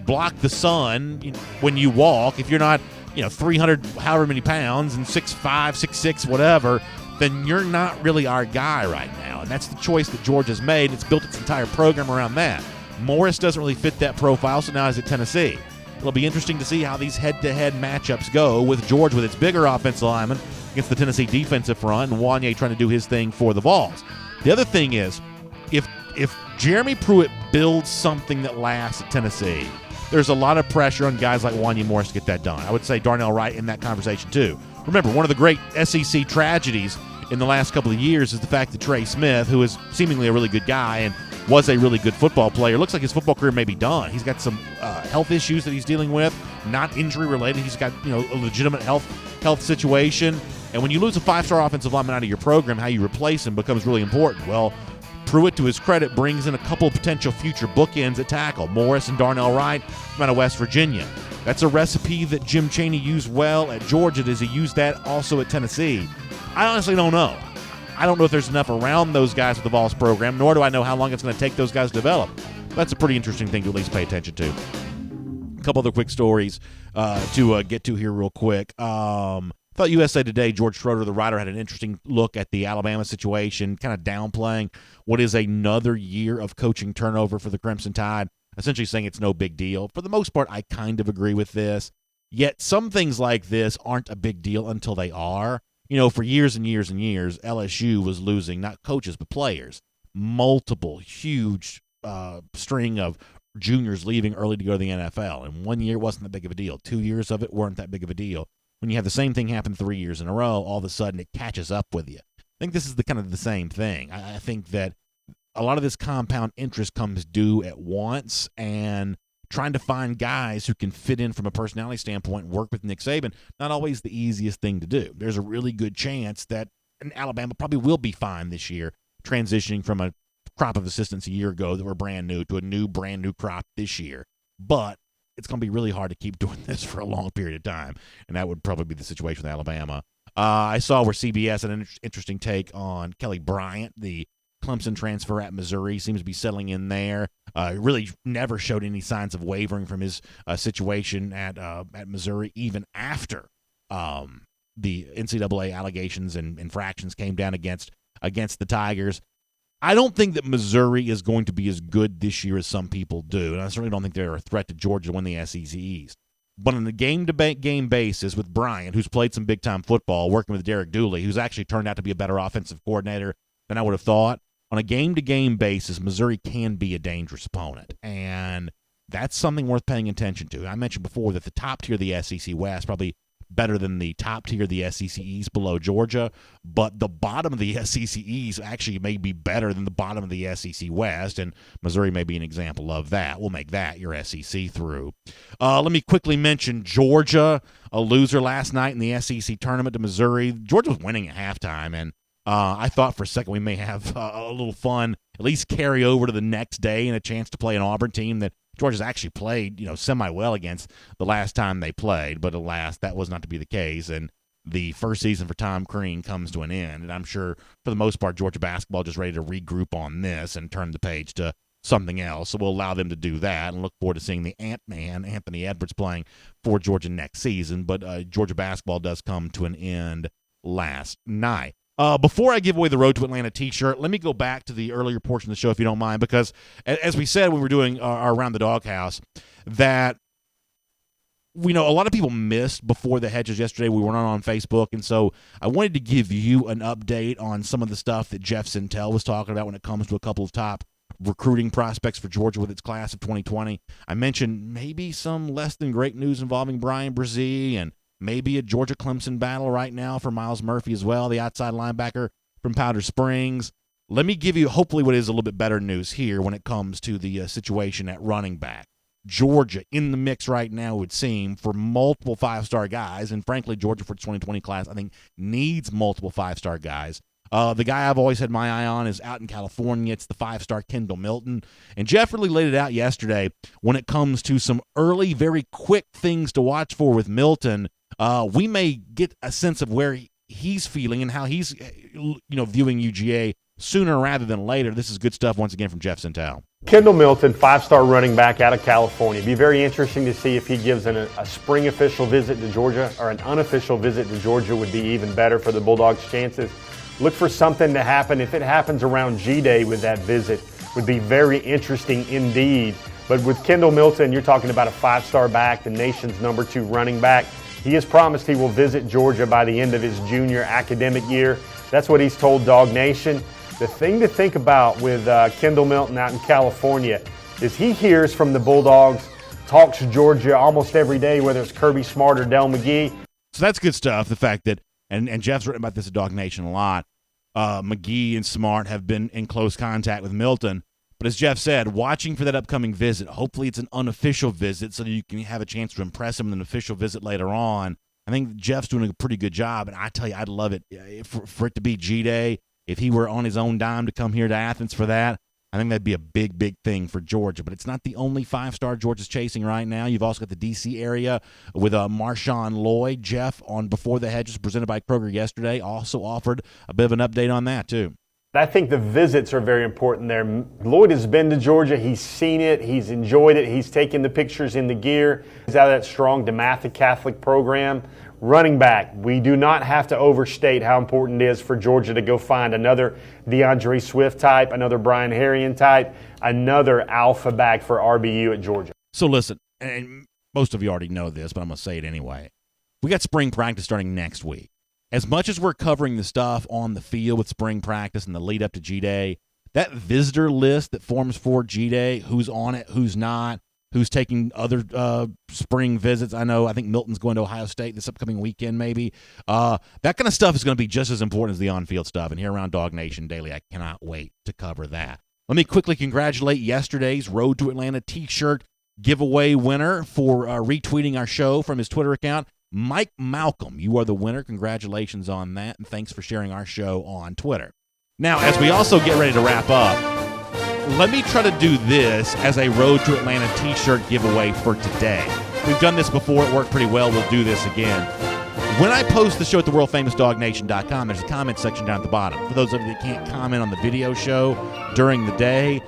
A: block the sun when you walk, if you're not, 300 however many pounds and 6'5", 6'6", whatever, then you're not really our guy right now. And that's the choice that Georgia's made. It's built its entire program around that. Morris doesn't really fit that profile, so now he's at Tennessee. It'll be interesting to see how these head-to-head matchups go with Georgia with its bigger offensive lineman against the Tennessee defensive front and Wanye trying to do his thing for the Vols. The other thing is, if Jeremy Pruitt builds something that lasts at Tennessee, there's a lot of pressure on guys like Wanye Morris to get that done. I would say Darnell Wright in that conversation too. Remember, one of the great SEC tragedies in the last couple of years is the fact that Trey Smith, who is seemingly a really good guy and was a really good football player, looks like his football career may be done. He's got some health issues that he's dealing with, not injury related. He's got a legitimate health situation. And when you lose a five-star offensive lineman out of your program, how you replace him becomes really important. Well, Pruitt, to his credit, brings in a couple of potential future bookends at tackle, Morris and Darnell Wright from out of West Virginia. That's a recipe that Jim Chaney used well at Georgia. Does he use that also at Tennessee? I honestly don't know. I don't know if there's enough around those guys with the Vols program, nor do I know how long it's going to take those guys to develop. That's a pretty interesting thing to at least pay attention to. A couple other quick stories to get to here real quick. Thought USA Today, George Schroeder, the writer, had an interesting look at the Alabama situation, kind of downplaying what is another year of coaching turnover for the Crimson Tide, essentially saying it's no big deal. For the most part, I kind of agree with this. Yet some things like this aren't a big deal until they are. For years and years and years, LSU was losing not coaches but players. Multiple huge string of juniors leaving early to go to the NFL. And 1 year wasn't that big of a deal. 2 years of it weren't that big of a deal. When you have the same thing happen 3 years in a row, all of a sudden it catches up with you. I think this is the same thing. I think that a lot of this compound interest comes due at once, and trying to find guys who can fit in from a personality standpoint and work with Nick Saban, not always the easiest thing to do. There's a really good chance that Alabama probably will be fine this year, transitioning from a crop of assistants a year ago that were brand new to a brand new crop this year. But it's going to be really hard to keep doing this for a long period of time, and that would probably be the situation with Alabama. I saw where CBS had an interesting take on Kelly Bryant, the Clemson transfer at Missouri. Seems to be settling in there. Really never showed any signs of wavering from his situation at Missouri, even after the NCAA allegations and infractions came down against the Tigers. I don't think that Missouri is going to be as good this year as some people do, and I certainly don't think they're a threat to Georgia to win the SEC East. But on a game-to-game basis with Bryant, who's played some big-time football, working with Derek Dooley, who's actually turned out to be a better offensive coordinator than I would have thought, on a game-to-game basis, Missouri can be a dangerous opponent, and that's something worth paying attention to. I mentioned before that the top tier of the SEC West probably better than the top tier of the SEC East below Georgia, but the bottom of the SEC East actually may be better than the bottom of the SEC West, and Missouri may be an example of that. We'll make that your SEC through. Let me quickly mention Georgia, a loser last night in the SEC tournament to Missouri. Georgia was winning at halftime, and I thought for a second we may have a little fun, at least carry over to the next day and a chance to play an Auburn team that Georgia's actually played, semi-well against the last time they played, but alas, that was not to be the case, and the first season for Tom Crean comes to an end, and I'm sure for the most part Georgia basketball just ready to regroup on this and turn the page to something else, so we'll allow them to do that and look forward to seeing the Ant-Man, Anthony Edwards, playing for Georgia next season, but Georgia basketball does come to an end last night. Before I give away the Road to Atlanta t-shirt, let me go back to the earlier portion of the show, if you don't mind, because as we said when we were doing our Around the Doghouse, that we know a lot of people missed Before the Hedges yesterday. We weren't on Facebook, and so I wanted to give you an update on some of the stuff that Jeff Sintel was talking about when it comes to a couple of top recruiting prospects for Georgia with its class of 2020. I mentioned maybe some less than great news involving Brian Brzee, and maybe a Georgia-Clemson battle right now for Miles Murphy as well, the outside linebacker from Powder Springs. Let me give you hopefully what is a little bit better news here when it comes to the situation at running back. Georgia in the mix right now, it would seem, for multiple five-star guys, and frankly, Georgia for its 2020 class, I think, needs multiple five-star guys. The guy I've always had my eye on is out in California. It's the five-star Kendall Milton. And Jeff really laid it out yesterday when it comes to some early, very quick things to watch for with Milton. We may get a sense of where he's feeling and how he's viewing UGA sooner rather than later. This is good stuff once again from Jeff Sintel.
D: Kendall Milton, five-star running back out of California. It'd be very interesting to see if he gives a spring official visit to Georgia, or an unofficial visit to Georgia would be even better for the Bulldogs' chances. Look for something to happen. If it happens around G-Day with that visit, would be very interesting indeed. But with Kendall Milton, you're talking about a five-star back, the nation's number 2 running back. He has promised he will visit Georgia by the end of his junior academic year. That's what he's told DawgNation. The thing to think about with Kendall Milton out in California is he hears from the Bulldogs, talks to Georgia almost every day, whether it's Kirby Smart or Del McGee.
A: So that's good stuff, the fact that, and Jeff's written about this at DawgNation a lot, McGee and Smart have been in close contact with Milton. But as Jeff said, watching for that upcoming visit, hopefully it's an unofficial visit so that you can have a chance to impress him in an official visit later on. I think Jeff's doing a pretty good job, and I tell you, I'd love it for it to be G-Day. If he were on his own dime to come here to Athens for that, I think that'd be a big, big thing for Georgia. But it's not the only five-star Georgia's chasing right now. You've also got the D.C. area with Marshawn Lloyd. Jeff on Before the Hedges, presented by Kroger yesterday, also offered a bit of an update on that too.
D: I think the visits are very important there. Lloyd has been to Georgia. He's seen it. He's enjoyed it. He's taken the pictures in the gear. He's out of that strong DeMatha Catholic program. Running back, we do not have to overstate how important it is for Georgia to go find another DeAndre Swift type, another Brian Harrion type, another alpha back for RBU at Georgia.
A: So listen, and most of you already know this, but I'm going to say it anyway. We got spring practice starting next week. As much as we're covering the stuff on the field with spring practice and the lead up to G-Day, that visitor list that forms for G-Day, who's on it, who's not, who's taking other spring visits. I think Milton's going to Ohio State this upcoming weekend maybe. That kind of stuff is going to be just as important as the on-field stuff. And here around DawgNation Daily, I cannot wait to cover that. Let me quickly congratulate yesterday's Road to Atlanta T-shirt giveaway winner for retweeting our show from his Twitter account. Mike Malcolm, you are the winner. Congratulations on that, and thanks for sharing our show on Twitter. Now, as we also get ready to wrap up, let me try to do this as a Road to Atlanta T-shirt giveaway for today. We've done this before. It worked pretty well. We'll do this again. When I post the show at the world-famous DawgNation.com, there's a comment section down at the bottom. For those of you that can't comment on the video show during the day,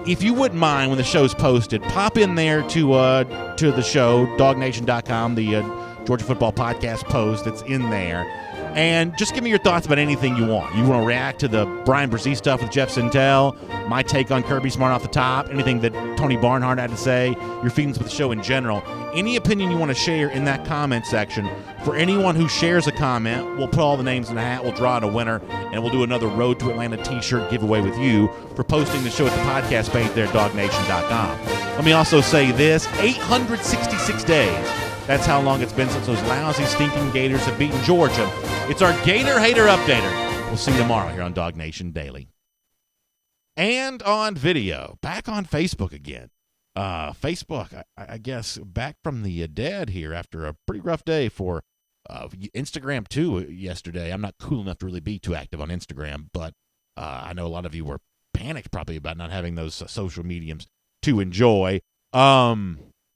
A: if you wouldn't mind, when the show's posted, pop in there to the show, DawgNation.com, the Georgia Football Podcast post that's in there. And just give me your thoughts about anything you want. You want to react to the Brian Brzee stuff with Jeff Sintel, my take on Kirby Smart off the top, anything that Tony Barnhart had to say, your feelings with the show in general. Any opinion you want to share in that comment section. For anyone who shares a comment, we'll put all the names in a hat, we'll draw out a winner, and we'll do another Road to Atlanta T-shirt giveaway with you for posting the show at the podcast page there at DawgNation.com. Let me also say this, 866 days. That's how long it's been since those lousy, stinking Gators have beaten Georgia. It's our Gator Hater Updater. We'll see you tomorrow here on DawgNation Daily. And on video, back on Facebook again. Facebook, I guess, back from the dead here after a pretty rough day for Instagram, too, yesterday. I'm not cool enough to really be too active on Instagram, but I know a lot of you were panicked probably about not having those social mediums to enjoy.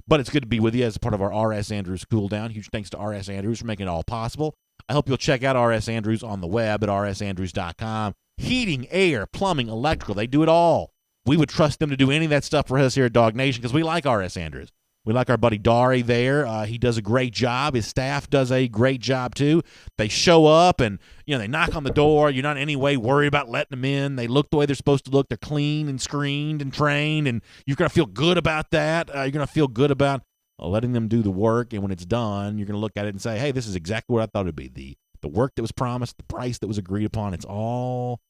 A: But it's good to be with you as part of our R.S. Andrews Cool Down. Huge thanks to R.S. Andrews for making it all possible. I hope you'll check out R.S. Andrews on the web at rsandrews.com. Heating, air, plumbing, electrical, they do it all. We would trust them to do any of that stuff for us here at DawgNation because we like R.S. Andrews. We like our buddy Dari there. He does a great job. His staff does a great job, too. They show up and, they knock on the door. You're not in any way worried about letting them in. They look the way they're supposed to look. They're clean and screened and trained, and you're going to feel good about that. You're going to feel good about letting them do the work, and when it's done, you're going to look at it and say, hey, this is exactly what I thought it would be. The work that was promised, the price that was agreed upon, it's all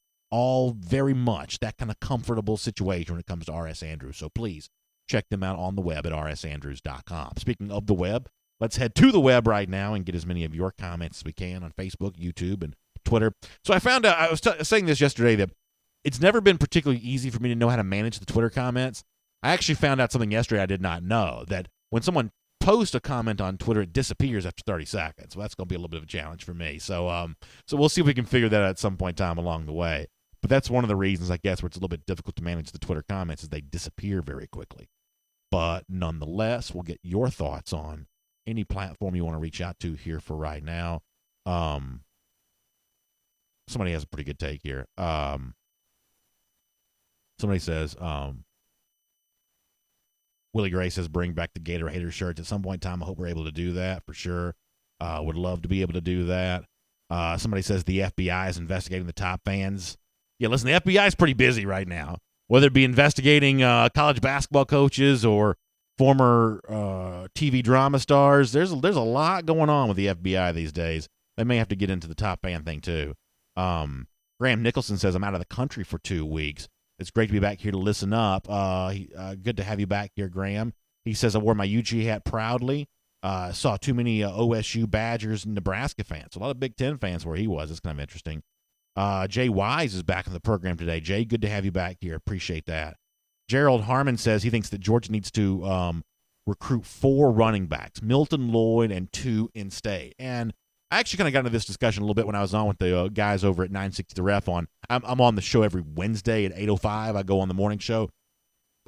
A: very much that kind of comfortable situation when it comes to R.S. Andrews. So please, check them out on the web at rsandrews.com. Speaking of the web, let's head to the web right now and get as many of your comments as we can on Facebook, YouTube, and Twitter. So I found out, I was saying this yesterday, that it's never been particularly easy for me to know how to manage the Twitter comments. I actually found out something yesterday I did not know, that when someone posts a comment on Twitter, it disappears after 30 seconds. Well, that's going to be a little bit of a challenge for me. So we'll see if we can figure that out at some point in time along the way. But that's one of the reasons, I guess, where it's a little bit difficult to manage the Twitter comments is they disappear very quickly. But nonetheless, we'll get your thoughts on any platform you want to reach out to here for right now. Somebody has a pretty good take here. Somebody says, Willie Gray says, bring back the Gator Hater shirts. At some point in time, I hope we're able to do that for sure. Would love to be able to do that. Somebody says the FBI is investigating the top fans. Yeah, listen, the FBI is pretty busy right now. Whether it be investigating college basketball coaches or former TV drama stars, there's a lot going on with the FBI these days. They may have to get into the top fan thing too. Graham Nicholson says, I'm out of the country for 2 weeks. It's great to be back here to listen up. Good to have you back here, Graham. He says, I wore my UG hat proudly. Saw too many OSU, Badgers, and Nebraska fans. A lot of Big Ten fans where he was. It's kind of interesting. Jay Wise is back in the program today. Jay, good to have you back here. Appreciate that. Gerald Harmon says he thinks that Georgia needs to recruit 4 running backs, Milton, Lloyd, and 2 in-state. And I actually kind of got into this discussion a little bit when I was on with the guys over at 960 The Ref. I'm on the show every Wednesday at 8:05. I go on the morning show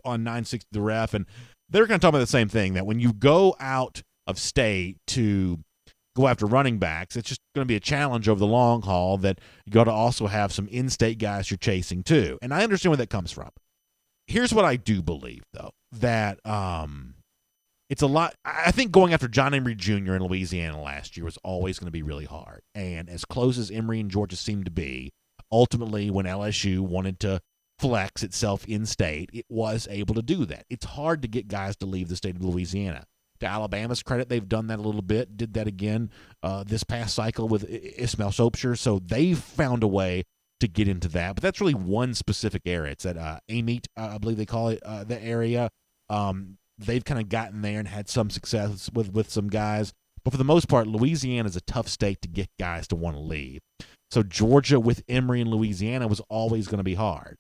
A: on 960 The Ref, and they're kind of talking about the same thing, that when you go out of state to go after running backs, it's just going to be a challenge over the long haul, that you got to also have some in-state guys you're chasing too. And I understand where that comes from. Here's what I do believe, though, that it's a lot. I think going after John Emery Jr. in Louisiana last year was always going to be really hard. And as close as Emery and Georgia seemed to be, ultimately when LSU wanted to flex itself in-state, it was able to do that. It's hard to get guys to leave the state of Louisiana. To Alabama's credit, they've done that a little bit, did that again this past cycle with Ismail Sopsher, so they've found a way to get into that. But that's really one specific area. It's at Amite, I believe they call it, the area. They've kind of gotten there and had some success with some guys. But for the most part, Louisiana is a tough state to get guys to want to leave. So Georgia with Emory and Louisiana was always going to be hard.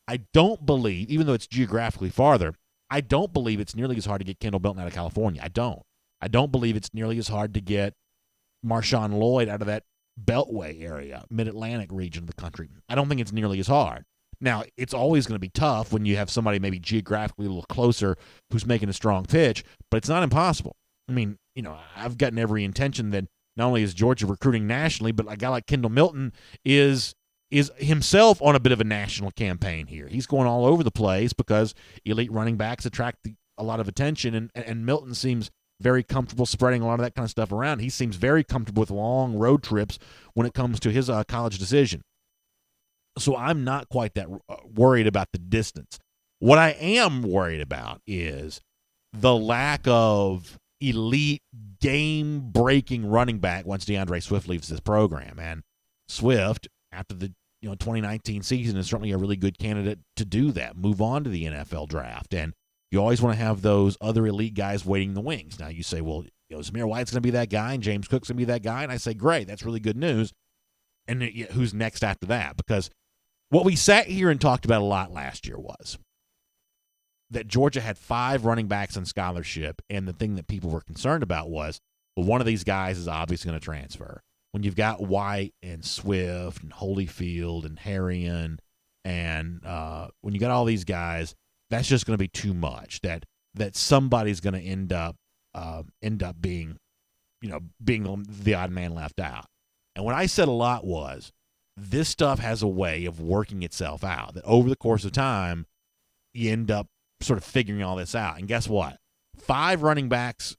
A: I don't believe, even though it's geographically farther, I don't believe it's nearly as hard to get Kendall Milton out of California. I don't believe it's nearly as hard to get Marshawn Lloyd out of that Beltway area, Mid-Atlantic region of the country. I don't think it's nearly as hard. Now, it's always going to be tough when you have somebody maybe geographically a little closer who's making a strong pitch, but it's not impossible. I mean, I've gotten every intention that not only is Georgia recruiting nationally, but a guy like Kendall Milton is himself on a bit of a national campaign here. He's going all over the place because elite running backs attract a lot of attention, and Milton seems very comfortable spreading a lot of that kind of stuff around. He seems very comfortable with long road trips when it comes to his college decision. So I'm not quite that worried about the distance. What I am worried about is the lack of elite game-breaking running back once DeAndre Swift leaves this program. And Swift, after the 2019 season, is certainly a really good candidate to do that, move on to the NFL draft. And you always want to have those other elite guys waiting in the wings. Now you say, well, Zamir White's going to be that guy and James Cook's going to be that guy. And I say, great, that's really good news. And who's next after that? Because what we sat here and talked about a lot last year was that Georgia had 5 running backs on scholarship, and the thing that people were concerned about was, well, one of these guys is obviously going to transfer. When you've got White and Swift and Holyfield and Harrion, and when you got all these guys, that's just going to be too much. That somebody's going to end up being the odd man left out. And what I said a lot was, this stuff has a way of working itself out. That over the course of time, you end up sort of figuring all this out. And guess what? 5 running backs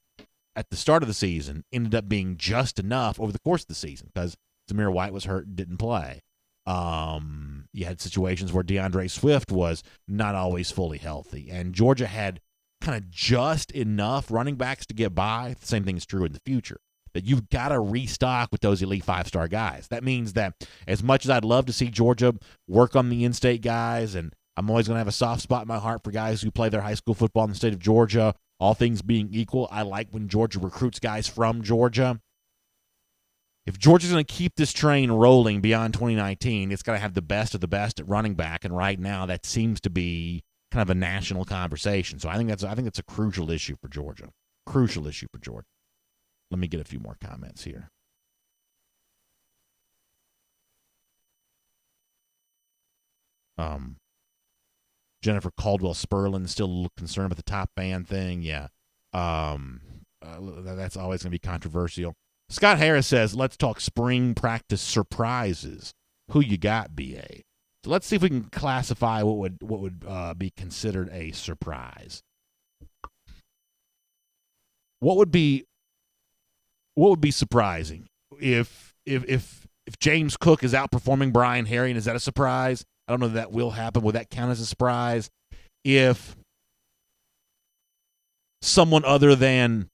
A: at the start of the season ended up being just enough over the course of the season because Zamir White was hurt and didn't play. You had situations where DeAndre Swift was not always fully healthy, and Georgia had kind of just enough running backs to get by. The same thing is true in the future, that you've got to restock with those elite 5-star guys. That means that as much as I'd love to see Georgia work on the in-state guys, and I'm always going to have a soft spot in my heart for guys who play their high school football in the state of Georgia, all things being equal, I like when Georgia recruits guys from Georgia. If Georgia's going to keep this train rolling beyond 2019, it's got to have the best of the best at running back, and right now that seems to be kind of a national conversation. So I think that's a crucial issue for Georgia. Crucial issue for Georgia. Let me get a few more comments here. Jennifer Caldwell Spurlin still a little concerned about the top fan thing. Yeah. That's always going to be controversial. Scott Harris says, let's talk spring practice surprises. Who you got, BA? So let's see if we can classify what would be considered a surprise. What would be surprising if James Cook is outperforming Brian Harrion? Is that a surprise? I don't know if that will happen. Will that count as a surprise? If someone other than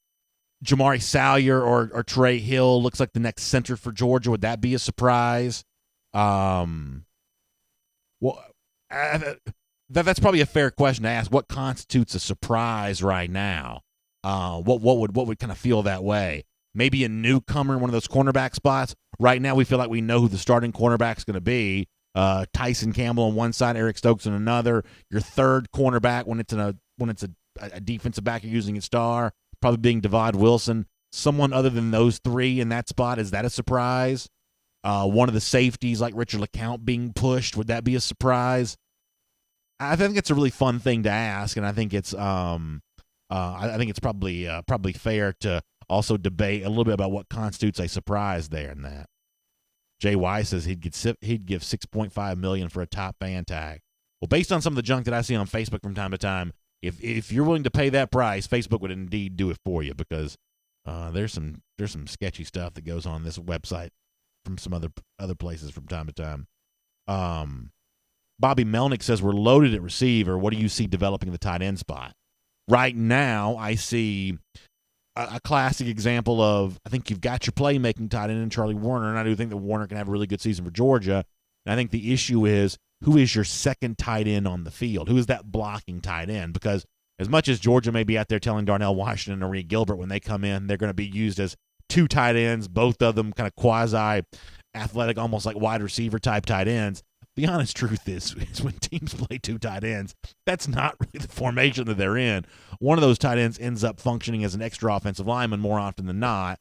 A: Jamari Salyer or Trey Hill looks like the next center for Georgia, would that be a surprise? Well, that's probably a fair question to ask. What constitutes a surprise right now? What would kind of feel that way? Maybe a newcomer in one of those cornerback spots. Right now, we feel like we know who the starting cornerback is going to be. Tyson Campbell on one side, Eric Stokes on another. Your third cornerback when it's a defensive back you're using at star, probably being Devod Wilson. Someone other than those 3 in that spot, is that a surprise? One of the safeties like Richard LeCount being pushed, would that be a surprise? I think it's a really fun thing to ask, and I think it's probably fair to also debate a little bit about what constitutes a surprise there in that. Jay Wise says he'd give $6.5 million for a top fan tag. Well, based on some of the junk that I see on Facebook from time to time, if you're willing to pay that price, Facebook would indeed do it for you, because there's some sketchy stuff that goes on this website from some other places from time to time. Bobby Melnick says we're loaded at receiver. What do you see developing the tight end spot? Right now, I see a classic example of, I think you've got your playmaking tight end in Charlie Warner, and I do think that Warner can have a really good season for Georgia. And I think the issue is, who is your second tight end on the field? Who is that blocking tight end? Because as much as Georgia may be out there telling Darnell Washington and Reed Gilbert when they come in, they're going to be used as 2 tight ends, both of them kind of quasi-athletic, almost like wide receiver type tight ends. The honest truth is when teams play 2 tight ends, that's not really the formation that they're in. One of those tight ends ends up functioning as an extra offensive lineman more often than not,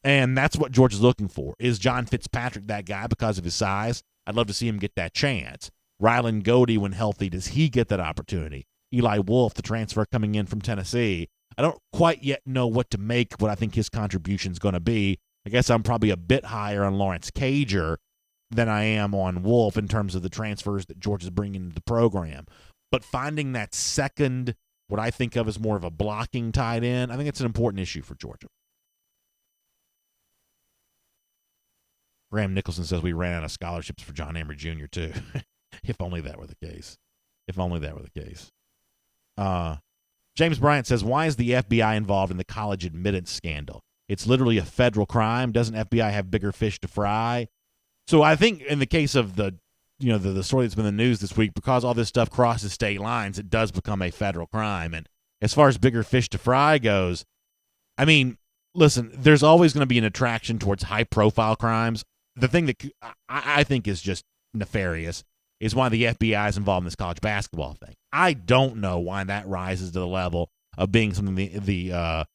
A: and that's what Georgia's looking for. Is John Fitzpatrick that guy because of his size? I'd love to see him get that chance. Rylan Godey, when healthy, does he get that opportunity? Eli Wolf, the transfer coming in from Tennessee, I don't quite yet know what to make, what I think his contribution is going to be. I guess I'm probably a bit higher on Lawrence Cager than I am on Wolf in terms of the transfers that Georgia's bringing into the program. But finding that second what I think of as more of a blocking tight end. I think it's an important issue for Georgia. Graham Nicholson says we ran out of scholarships for John Emery Jr. too. If only that were the case. If only that were the case. James Bryant says, why is the FBI involved in the college admittance scandal? It's literally a federal crime. Doesn't FBI have bigger fish to fry? So I think in the case of the story that's been in the news this week, because all this stuff crosses state lines, it does become a federal crime. And as far as bigger fish to fry goes, I mean, listen, there's always going to be an attraction towards high-profile crimes. The thing that I think is just nefarious is why the FBI is involved in this college basketball thing. I don't know why that rises to the level of being something the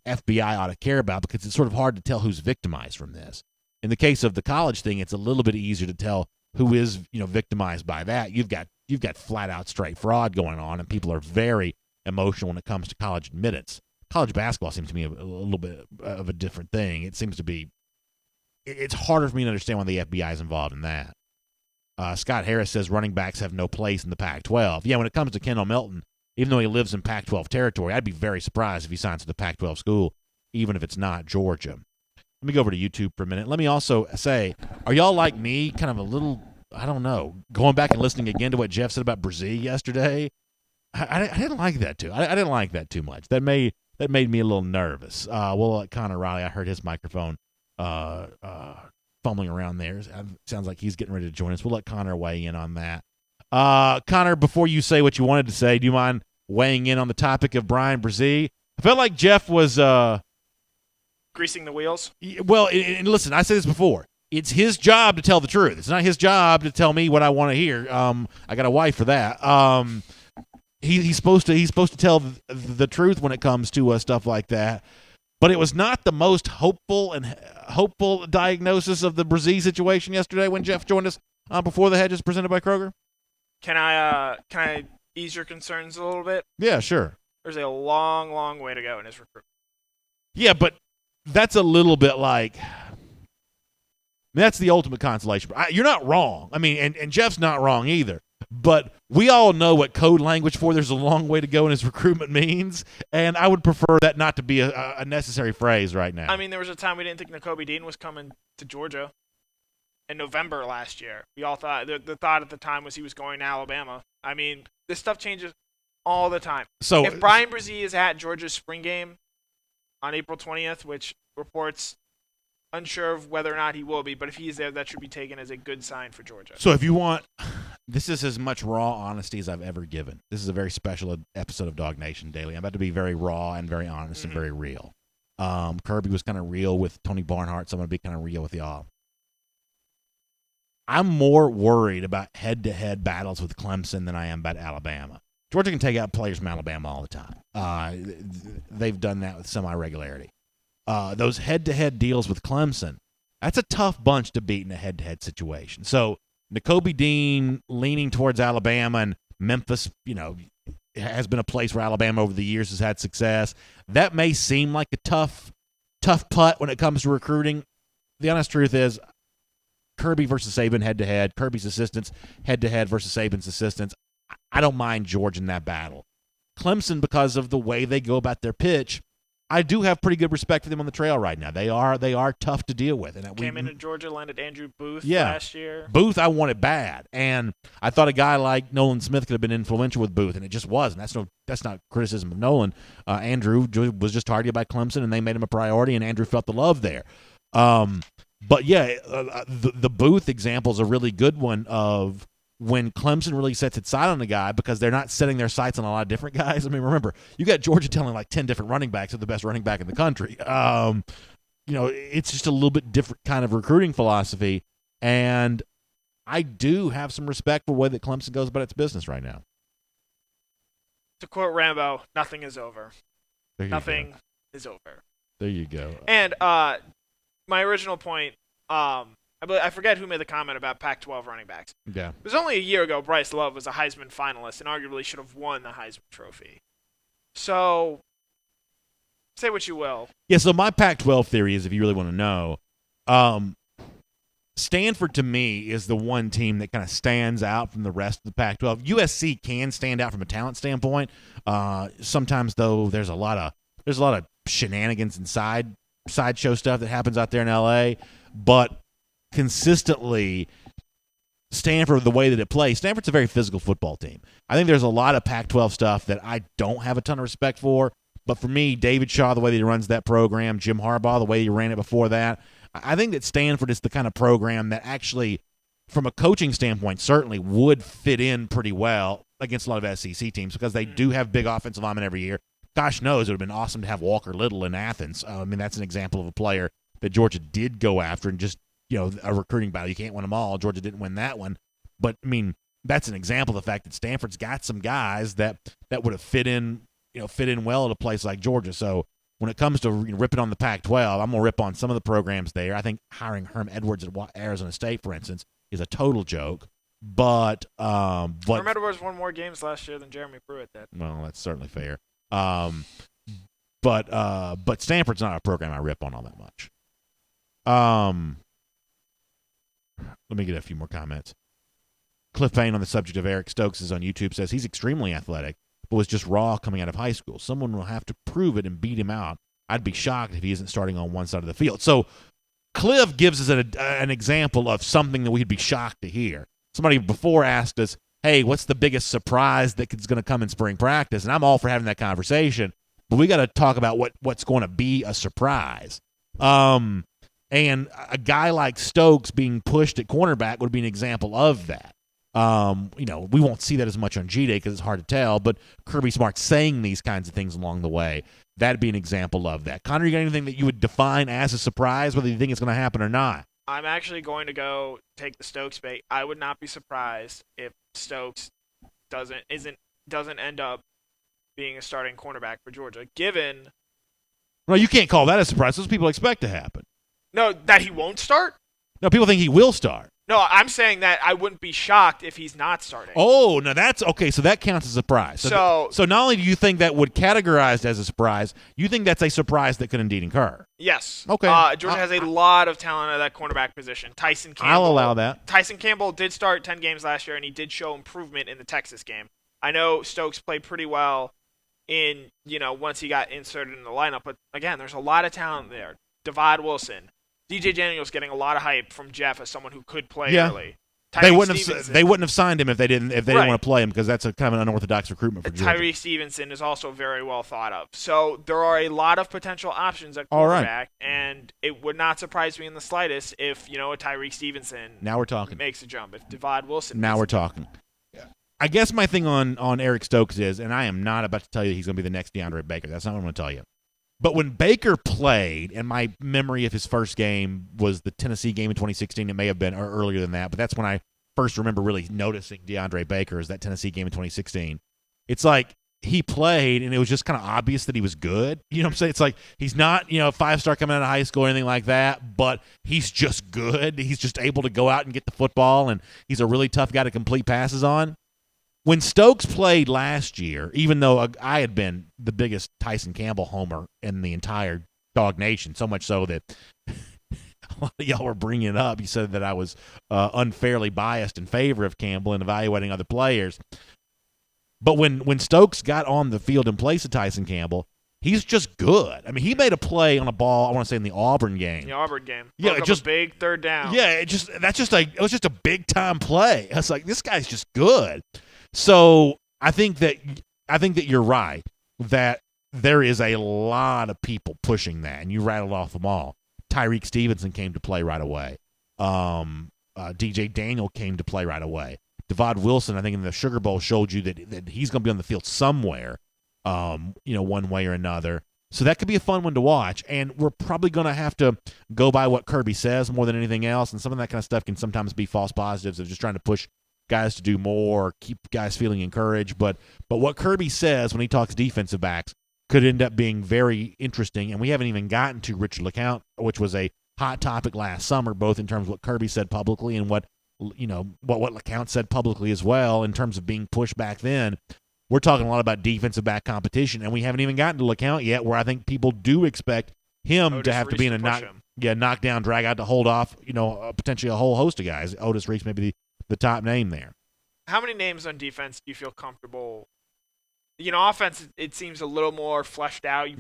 A: FBI ought to care about, because it's sort of hard to tell who's victimized from this. In the case of the college thing, it's a little bit easier to tell who is victimized by that. You've got flat out straight fraud going on, and people are very emotional when it comes to college admittance. College basketball seems to me a little bit of a different thing. It seems to be. It's harder for me to understand why the FBI is involved in that. Scott Harris says running backs have no place in the Pac-12. Yeah, when it comes to Kendall Milton, even though he lives in Pac-12 territory, I'd be very surprised if he signs with the Pac-12 school, even if it's not Georgia. Let me go over to YouTube for a minute. Let me also say, are y'all like me, kind of a little, I don't know, going back and listening again to what Jeff said about Brazil yesterday? I didn't like that too. I didn't like that too much. That made me a little nervous. We'll let Connor Riley, I heard his microphone fumbling around there. Sounds like he's getting ready to join us. We'll let Connor weigh in on that. Connor, before you say what you wanted to say, do you mind weighing in on the topic of Brian Brzee? I felt like Jeff was
F: greasing the wheels.
A: Well, and listen, I said this before. It's his job to tell the truth. It's not his job to tell me what I want to hear. I got a wife for that. He's supposed to tell the truth when it comes to stuff like that. But it was not the most hopeful diagnosis of the Brzee situation yesterday when Jeff joined us before the Hedges presented by Kroger.
F: Can I ease your concerns a little bit?
A: Yeah, sure.
F: There's a long, long way to go in his recruitment.
A: Yeah, but that's a little bit like that's the ultimate consolation. You're not wrong. I mean, and Jeff's not wrong either. But we all know what code language for there's a long way to go in his recruitment means, and I would prefer that not to be a necessary phrase right now.
F: I mean, there was a time we didn't think Nakobe Dean was coming to Georgia in November last year. We all thought the thought at the time was he was going to Alabama. I mean, this stuff changes all the time.
A: So
F: if Brian Brzee is at Georgia's spring game on April 20th, which reports unsure of whether or not he will be, but if he is there, that should be taken as a good sign for Georgia.
A: So if you want, this is as much raw honesty as I've ever given. This is a very special episode of DawgNation Daily. I'm about to be very raw and very honest and very real. Kirby was kind of real with Tony Barnhart, so I'm going to be kind of real with y'all. I'm more worried about head-to-head battles with Clemson than I am about Alabama. Georgia can take out players from Alabama all the time. They've done that with semi-regularity. Those head-to-head deals with Clemson, that's a tough bunch to beat in a head-to-head situation. So Nakobe Dean leaning towards Alabama, and Memphis, has been a place where Alabama over the years has had success. That may seem like a tough putt when it comes to recruiting. The honest truth is Kirby versus Saban head-to-head, Kirby's assistants head-to-head versus Saban's assistants. I don't mind Georgia in that battle. Clemson, because of the way they go about their pitch, I do have pretty good respect for them on the trail right now. They are tough to deal with. And
F: came into Georgia, landed Andrew Booth last year.
A: Booth, I wanted bad, and I thought a guy like Nolan Smith could have been influential with Booth, and it just wasn't. That's not criticism of Nolan. Andrew was just targeted by Clemson, and they made him a priority, and Andrew felt the love there. But yeah, the Booth example is a really good one of when Clemson really sets its sight on a guy because they're not setting their sights on a lot of different guys. I mean, remember, you got Georgia telling like 10 different running backs are the best running back in the country. It's just a little bit different kind of recruiting philosophy, and I do have some respect for the way that Clemson goes about its business right now.
F: To quote Rambo, nothing is over. Nothing is over.
A: There you go.
F: And my original point, I forget who made the comment about Pac-12 running backs.
A: Yeah.
F: It was only a year ago Bryce Love was a Heisman finalist and arguably should have won the Heisman Trophy. So, say what you will.
A: Yeah, so my Pac-12 theory is, if you really want to know, Stanford, to me, is the one team that kind of stands out from the rest of the Pac-12. USC can stand out from a talent standpoint. Sometimes, though, there's a lot of shenanigans and sideshow stuff that happens out there in LA. But consistently, Stanford, the way that it plays, Stanford's a very physical football team. I think there's a lot of Pac-12 stuff that I don't have a ton of respect for. But for me, David Shaw, the way that he runs that program, Jim Harbaugh, the way he ran it before that, I think that Stanford is the kind of program that actually, from a coaching standpoint, certainly would fit in pretty well against a lot of SEC teams because they do have big offensive linemen every year. Gosh knows it would have been awesome to have Walker Little in Athens. I mean, that's an example of a player that Georgia did go after and just, a recruiting battle. You can't win them all. Georgia didn't win that one. But, I mean, that's an example of the fact that Stanford's got some guys that would have fit in well at a place like Georgia. So, when it comes to ripping on the Pac-12, I'm going to rip on some of the programs there. I think hiring Herm Edwards at Arizona State, for instance, is a total joke. But Herm
F: Edwards won more games last year than Jeremy Pruitt did.
A: Well, that's certainly fair. But Stanford's not a program I rip on all that much. Let me get a few more comments. Cliff Payne on the subject of Eric Stokes is on YouTube says he's extremely athletic, but was just raw coming out of high school. Someone will have to prove it and beat him out. I'd be shocked if he isn't starting on one side of the field. So Cliff gives us an example of something that we'd be shocked to hear. Somebody before asked us, hey, what's the biggest surprise that's going to come in spring practice? And I'm all for having that conversation, but we got to talk about what's going to be a surprise. And a guy like Stokes being pushed at cornerback would be an example of that. We won't see that as much on G-Day because it's hard to tell, but Kirby Smart saying these kinds of things along the way, that'd be an example of that. Connor, you got anything that you would define as a surprise, whether you think it's going to happen or not?
F: I'm actually going to go take the Stokes bait. I would not be surprised if Stokes doesn't end up being a starting cornerback for Georgia, given...
A: No, you can't call that a surprise. Those people expect to happen.
F: No, that he won't start?
A: No, people think he will start.
F: No, I'm saying that I wouldn't be shocked if he's not starting.
A: Oh, no, that's okay. So that counts as a surprise. So not only do you think that would categorized as a surprise, you think that's a surprise that could indeed occur.
F: Yes.
A: Okay.
F: Georgia has a lot of talent at that cornerback position. Tyson Campbell.
A: I'll allow that.
F: Tyson Campbell did start 10 games last year, and he did show improvement in the Texas game. I know Stokes played pretty well once he got inserted in the lineup, but again, there's a lot of talent there. Devad Wilson. DJ Daniels getting a lot of hype from Jeff as someone who could play early. They wouldn't
A: have signed him if they didn't want to play him because that's a kind of an unorthodox recruitment for Georgia.
F: Tyree Stevenson is also very well thought of. So there are a lot of potential options at quarterback, and it would not surprise me in the slightest if a Tyree Stevenson
A: now we're talking
F: makes a jump. If Devad Wilson
A: now we're talking. Yeah. I guess my thing on Eric Stokes is, and I am not about to tell you he's going to be the next DeAndre Baker. That's not what I'm going to tell you. But when Baker played, and my memory of his first game was the Tennessee game in 2016, it may have been earlier than that, but that's when I first remember really noticing DeAndre Baker is that Tennessee game in 2016. It's like he played, and it was just kind of obvious that he was good. You know what I'm saying? It's like he's not, a five-star coming out of high school or anything like that, but he's just good. He's just able to go out and get the football, and he's a really tough guy to complete passes on. When Stokes played last year, even though I had been the biggest Tyson Campbell homer in the entire DawgNation, so much so that a lot of y'all were bringing it up. You said that I was unfairly biased in favor of Campbell and evaluating other players. But when Stokes got on the field in place of Tyson Campbell, he's just good. I mean, he made a play on a ball, I want to say in the Auburn game.
F: The Auburn game.
A: Yeah,
F: just a big third down.
A: Yeah, it was just a big-time play. I was like, this guy's just good. So I think that you're right that there is a lot of people pushing that, and you rattled off them all. Tyreek Stevenson came to play right away. DJ Daniel came to play right away. Devad Wilson, I think in the Sugar Bowl showed you that he's going to be on the field somewhere, one way or another. So that could be a fun one to watch, and we're probably going to have to go by what Kirby says more than anything else, and some of that kind of stuff can sometimes be false positives of just trying to push guys to do more, keep guys feeling encouraged. But what Kirby says when he talks defensive backs could end up being very interesting. And we haven't even gotten to Richard LeCounte, which was a hot topic last summer, both in terms of what Kirby said publicly and what LeCounte said publicly as well in terms of being pushed back then. We're talking a lot about defensive back competition, and we haven't even gotten to LeCounte yet, where I think people do expect him to have to be in a not Yeah, knock down, drag out to hold off, potentially a whole host of guys. Otis Reese may be the top name there.
F: How many names on defense do you feel comfortable? Offense, it seems a little more fleshed out. You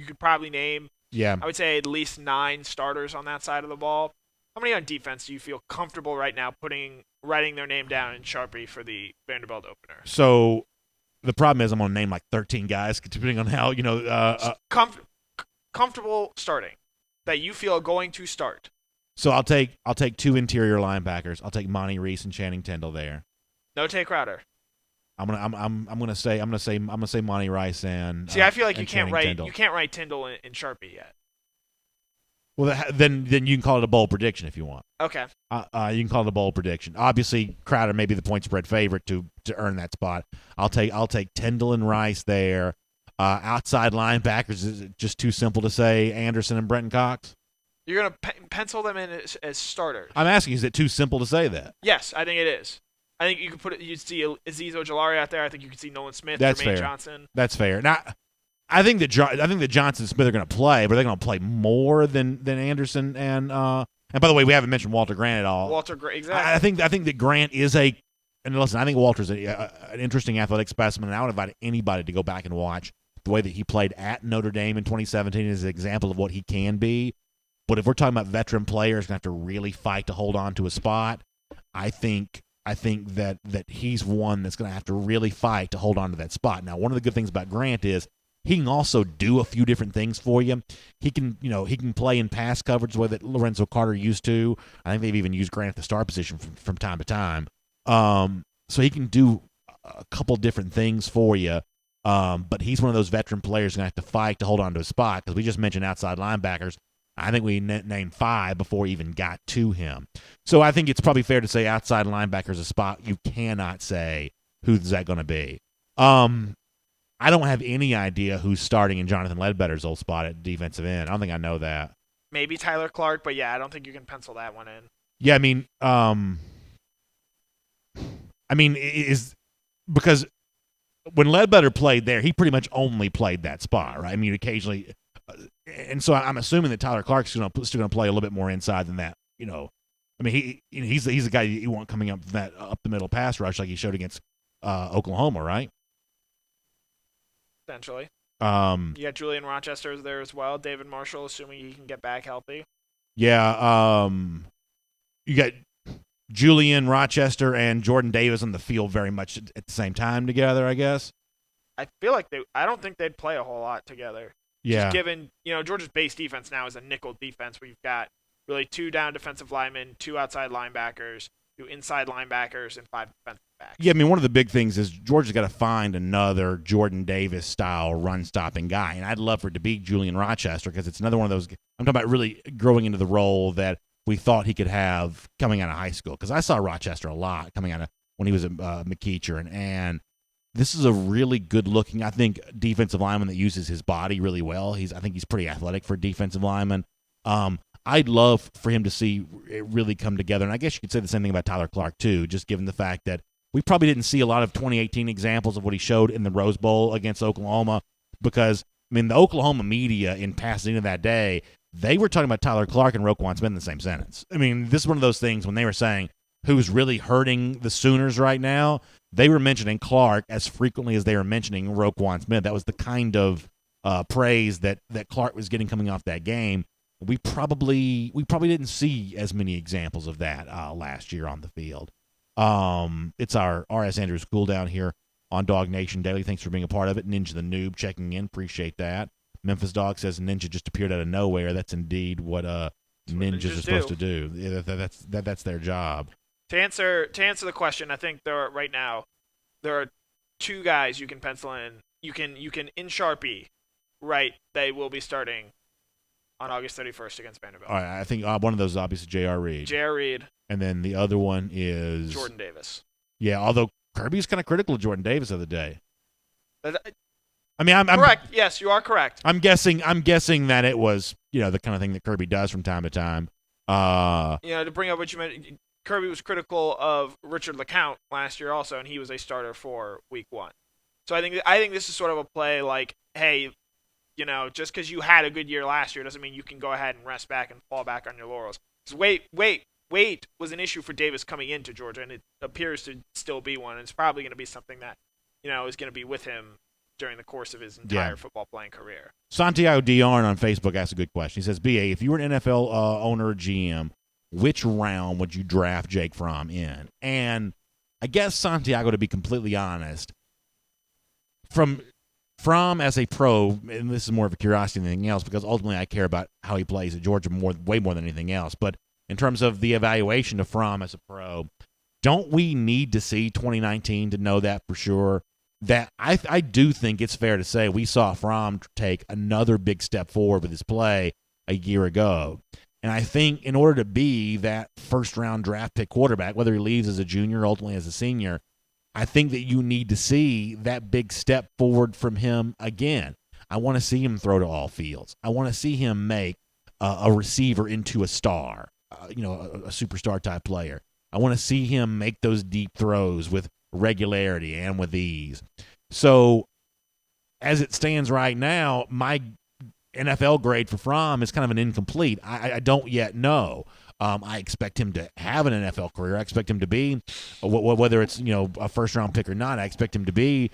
F: could probably name, I would say, at least 9 starters on that side of the ball. How many on defense do you feel comfortable right now writing their name down in Sharpie for the Vanderbilt opener?
A: So the problem is I'm going to name like 13 guys, depending on how,
F: comfortable starting that you feel going to start.
A: So I'll take 2 interior linebackers. I'll take Monty Reese and Channing Tindall there.
F: No Tay Crowder.
A: I'm gonna say Monty Rice and
F: I feel like you can't write Tindall in Sharpie yet.
A: Well, then you can call it a bold prediction if you want.
F: Okay.
A: You can call it a bold prediction. Obviously, Crowder may be the point spread favorite to earn that spot. I'll take Tindall and Rice there. Outside linebackers, is it just too simple to say Anderson and Brenton Cox?
F: You're gonna pencil them in as starters.
A: I'm asking, is it too simple to say that?
F: Yes, I think it is. I think you could put it. You'd see Azeez Ojulari out there. I think you could see Nolan Smith,
A: That's
F: Jermaine
A: fair.
F: Johnson.
A: That's fair. Now, I think that Johnson and Smith are going to play, but they're going to play more than Anderson and by the way, we haven't mentioned Walter Grant at all.
F: Exactly.
A: I think that Grant is and listen, I think Walter's an interesting athletic specimen, and I would invite anybody to go back and watch the way that he played at Notre Dame in 2017 as an example of what he can be. But if we're talking about veteran players going to have to really fight to hold on to a spot, I think that he's one that's going to have to really fight to hold on to that spot. Now, one of the good things about Grant is he can also do a few different things for you. He can play in pass coverage the way that Lorenzo Carter used to. I think they've even used Grant at the star position from time to time. So he can do a couple different things for you. But he's one of those veteran players going to have to fight to hold on to a spot because we just mentioned outside linebackers. I think we named 5 before we even got to him. So I think it's probably fair to say outside linebacker is a spot you cannot say who's that going to be. I don't have any idea who's starting in Jonathan Ledbetter's old spot at defensive end. I don't think I know that.
F: Maybe Tyler Clark, but yeah, I don't think you can pencil that one in.
A: Yeah, is because when Ledbetter played there, he pretty much only played that spot, right? I mean, occasionally. And so I'm assuming that Tyler Clark's still going to play a little bit more inside than that. He's the guy you want coming up the middle pass rush like he showed against Oklahoma, right?
F: Essentially. You got Julian Rochester there as well. David Marshall, assuming he can get back healthy.
A: Yeah. You got Julian Rochester and Jordan Davis on the field very much at the same time together, I guess.
F: I feel like I don't think they'd play a whole lot together.
A: Yeah.
F: Just given, Georgia's base defense now is a nickel defense where you've got really 2 down defensive linemen, 2 outside linebackers, 2 inside linebackers, and 5 defensive backs.
A: Yeah, one of the big things is Georgia's got to find another Jordan Davis-style run-stopping guy, and I'd love for it to be Julian Rochester because it's another one of those – I'm talking about really growing into the role that we thought he could have coming out of high school because I saw Rochester a lot coming out of when he was at McEacher, and this is a really good-looking, I think, defensive lineman that uses his body really well. I think he's pretty athletic for a defensive lineman. I'd love for him to see it really come together, and I guess you could say the same thing about Tyler Clark too, just given the fact that we probably didn't see a lot of 2018 examples of what he showed in the Rose Bowl against Oklahoma because, the Oklahoma media in Pasadena that day, they were talking about Tyler Clark and Roquan Smith in the same sentence. This is one of those things when they were saying who's really hurting the Sooners right now, they were mentioning Clark as frequently as they were mentioning Roquan Smith. That was the kind of praise that Clark was getting coming off that game. We probably didn't see as many examples of that last year on the field. It's our R.S. Andrews cool down here on DawgNation Daily. Thanks for being a part of it. Ninja the Noob checking in. Appreciate that. Memphis Dog says Ninja just appeared out of nowhere. That's indeed what ninjas are supposed to do. Yeah, that's their job.
F: To answer the question, I think there are 2 guys you can pencil in. You can in Sharpie, right? They will be starting on August 31st against Vanderbilt.
A: All right, I think one of those is obviously J.R. Reed.
F: J.R. Reed.
A: And then the other one is
F: Jordan Davis.
A: Yeah, although Kirby's kind of critical of Jordan Davis the other day.
F: I'm correct. Yes, you are correct.
A: I'm guessing that it was the kind of thing that Kirby does from time to time.
F: To bring up what you meant, Kirby was critical of Richard LeCount last year also, and he was a starter for Week 1. So I think this is sort of a play like, hey, just because you had a good year last year doesn't mean you can go ahead and rest back and fall back on your laurels. Because weight was an issue for Davis coming into Georgia, and it appears to still be one. And it's probably going to be something that, is going to be with him during the course of his entire football playing career.
A: Santiago Diarn on Facebook asked a good question. He says, BA, if you were an NFL owner or GM, which round would you draft Jake Fromm in? And I guess, Santiago, to be completely honest, from as a pro, and this is more of a curiosity than anything else, because ultimately I care about how he plays at Georgia way more than anything else. But in terms of the evaluation of Fromm as a pro, don't we need to see 2019 to know that for sure? That I do think it's fair to say we saw Fromm take another big step forward with his play a year ago. And I think in order to be that first-round draft pick quarterback, whether he leaves as a junior or ultimately as a senior, I think that you need to see that big step forward from him again. I want to see him throw to all fields. I want to see him make a receiver into a star, a superstar type player. I want to see him make those deep throws with regularity and with ease. So as it stands right now, my NFL grade for Fromm is kind of an incomplete. I don't yet know. I expect him to have an NFL career. I expect him to be, whether it's a first-round pick or not, I expect him to be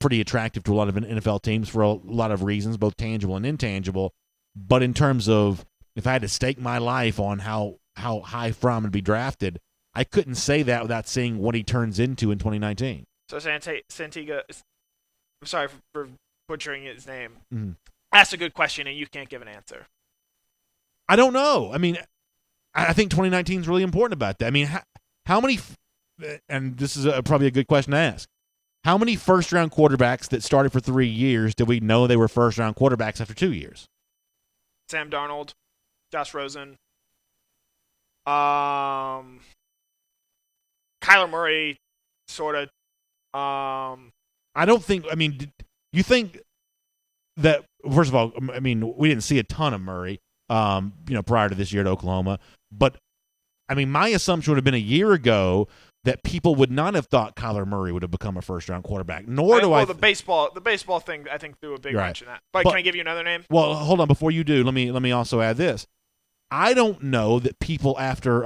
A: pretty attractive to a lot of NFL teams for a lot of reasons, both tangible and intangible. But in terms of if I had to stake my life on how high Fromm would be drafted, I couldn't say that without seeing what he turns into in 2019.
F: So Santiago, I'm sorry for butchering his name.
A: Mm-hmm.
F: That's a good question, and you can't give an answer.
A: I don't know. I mean, I think 2019 is really important about that. I mean, how many – and this is probably a good question to ask. How many first-round quarterbacks that started for 3 years did we know they were first-round quarterbacks after 2 years?
F: Sam Darnold, Josh Rosen, Kyler Murray, sort of.
A: I don't think – I mean, you think that – first of all, I mean, we didn't see a ton of Murray, prior to this year at Oklahoma. But, I mean, my assumption would have been a year ago that people would not have thought Kyler Murray would have become a first-round quarterback. The
F: baseball thing, I think, threw a big wrench in that. But can I give you another name?
A: Well, hold on. Before you do, let me also add this. I don't know that people after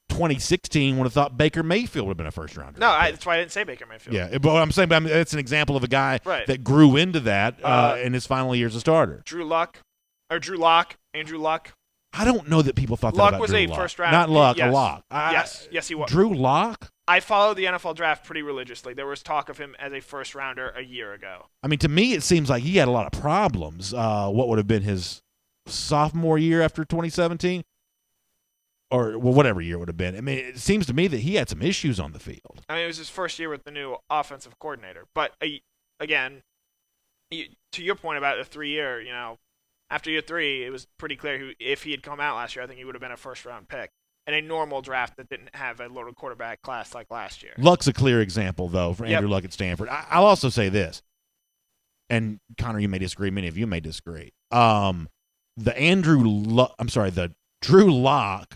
A: 2016 would have thought Baker Mayfield would have been a first-rounder.
F: No, that's why I didn't say Baker Mayfield.
A: Yeah, but what I'm saying, it's an example of a guy that grew into that in his final year as a starter.
F: Andrew Luck.
A: I don't know that people thought
F: Luck
A: that about
F: was
A: Drew
F: a
A: Lock.
F: first round.
A: Not Luck,
F: yes.
A: a Lock.
F: Yes, he was.
A: Drew Lock?
F: I followed the NFL draft pretty religiously. There was talk of him as a first rounder a year ago.
A: I mean, to me, it seems like he had a lot of problems. What would have been his sophomore year after 2017? Or whatever year it would have been. I mean, it seems to me that he had some issues on the field.
F: I mean, it was his first year with the new offensive coordinator. But, again, to your point about the 3-year, after year 3, it was pretty clear if he had come out last year, I think he would have been a first-round pick in a normal draft that didn't have a loaded quarterback class like last year.
A: Luck's a clear example, though, for Andrew Luck at Stanford. I'll also say this, and Connor, you may disagree, many of you may disagree. The Drew Lock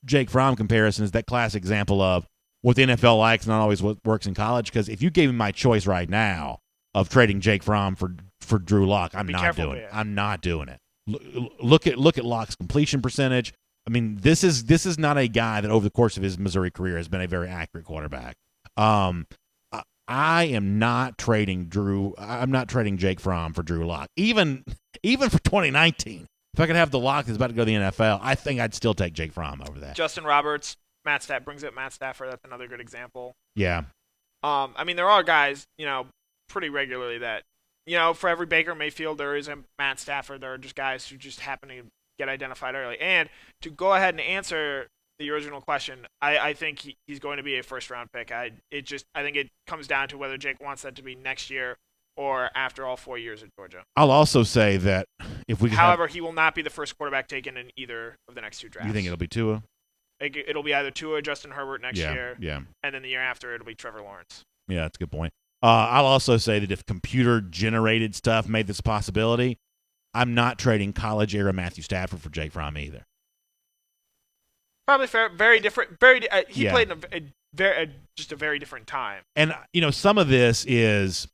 A: Jake Fromm comparison is that classic example of what the NFL likes not always what works in college. Because if you gave me my choice right now of trading Jake Fromm for Drew Lock, I'm not doing it. I'm not doing it. Look at Lock's completion percentage. I mean, this is not a guy that over the course of his Missouri career has been a very accurate quarterback. I am not trading Jake Fromm for Drew Lock, even for 2019. If I could have the Lock that's about to go to the NFL, I think I'd still take Jake Fromm over that.
F: Justin Roberts, Matt Stafford. That's another good example.
A: Yeah.
F: I mean, there are guys, pretty regularly that, for every Baker Mayfield, there is a Matt Stafford. There are just guys who just happen to get identified early. And to go ahead and answer the original question, I think he's going to be a first-round pick. I think it comes down to whether Jake wants that to be next year or after all 4 years at Georgia.
A: I'll also say that
F: However, he will not be the first quarterback taken in either of the next 2 drafts.
A: You think it'll be Tua?
F: It'll be either Tua or Justin Herbert next year.
A: Yeah.
F: And then the year after, it'll be Trevor Lawrence.
A: Yeah, that's a good point. I'll also say that if computer-generated stuff made this a possibility, I'm not trading college-era Matthew Stafford for Jake Fromm either.
F: Probably fair. Very different. He played in just a very different time.
A: And, some of this is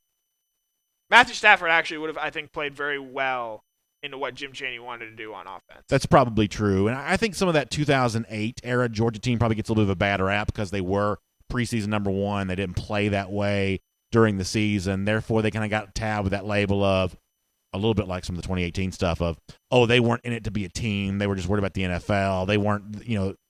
F: Matthew Stafford actually would have, I think, played very well into what Jim Chaney wanted to do on offense.
A: That's probably true. And I think some of that 2008 era Georgia team probably gets a little bit of a bad rap because they were preseason number one. They didn't play that way during the season. Therefore, they kind of got tabbed with that label of a little bit like some of the 2018 stuff of, oh, they weren't in it to be a team. They were just worried about the NFL. They weren't,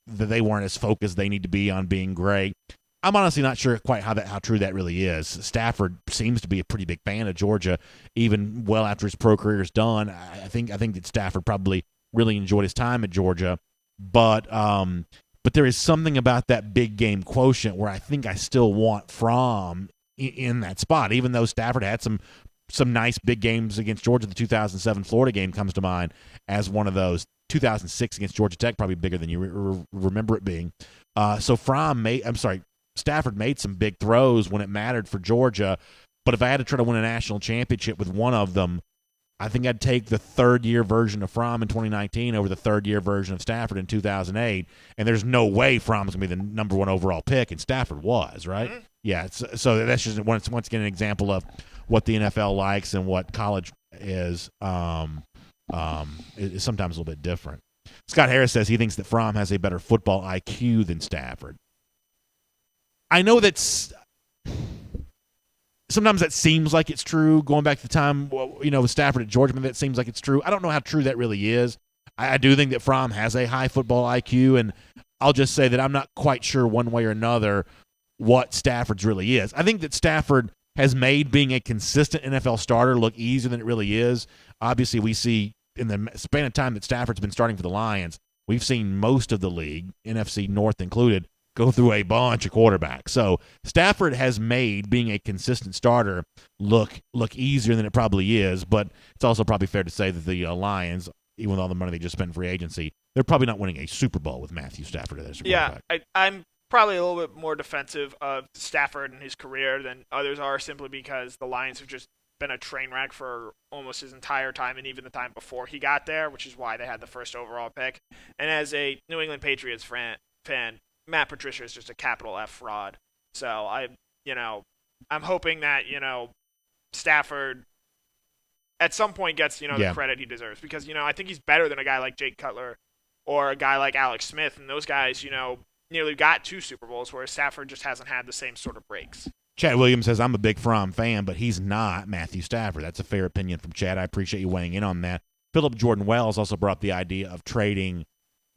A: they weren't as focused as they need to be on being great. I'm honestly not sure quite how true that really is. Stafford seems to be a pretty big fan of Georgia, even well after his pro career is done. I think that Stafford probably really enjoyed his time at Georgia, but there is something about that big game quotient where I think I still want Fromm in that spot, even though Stafford had some nice big games against Georgia. The 2007 Florida game comes to mind as one of those. 2006 against Georgia Tech, probably bigger than you remember it being. So Stafford made some big throws when it mattered for Georgia, but if I had to try to win a national championship with one of them, I think I'd take the third-year version of Fromm in 2019 over the third-year version of Stafford in 2008, and there's no way Fromm's going to be the number one overall pick, and Stafford was, right? Mm-hmm. Yeah, so that's just once again an example of what the NFL likes and what college is sometimes a little bit different. Scott Harris says he thinks that Fromm has a better football IQ than Stafford. I know that's sometimes that seems like it's true. Going back to the time, with Stafford at Georgia, that seems like it's true. I don't know how true that really is. I do think that Fromm has a high football IQ, and I'll just say that I'm not quite sure one way or another what Stafford's really is. I think that Stafford has made being a consistent NFL starter look easier than it really is. Obviously, we see in the span of time that Stafford's been starting for the Lions, we've seen most of the league, NFC North included, go through a bunch of quarterbacks. So Stafford has made being a consistent starter look easier than it probably is, but it's also probably fair to say that the Lions, even with all the money they just spent in free agency, they're probably not winning a Super Bowl with Matthew Stafford as their quarterback.
F: Yeah, I'm probably a little bit more defensive of Stafford and his career than others are, simply because the Lions have just been a train wreck for almost his entire time and even the time before he got there, which is why they had the first overall pick. And as a New England Patriots fan, Matt Patricia is just a capital F fraud. So I'm hoping that, Stafford at some point gets, the credit he deserves, because, I think he's better than a guy like Jake Cutler or a guy like Alex Smith. And those guys, nearly got 2 Super Bowls, whereas Stafford just hasn't had the same sort of breaks.
A: Chad Williams says, I'm a big Fromm fan, but he's not Matthew Stafford. That's a fair opinion from Chad. I appreciate you weighing in on that. Philip Jordan Wells also brought up the idea of trading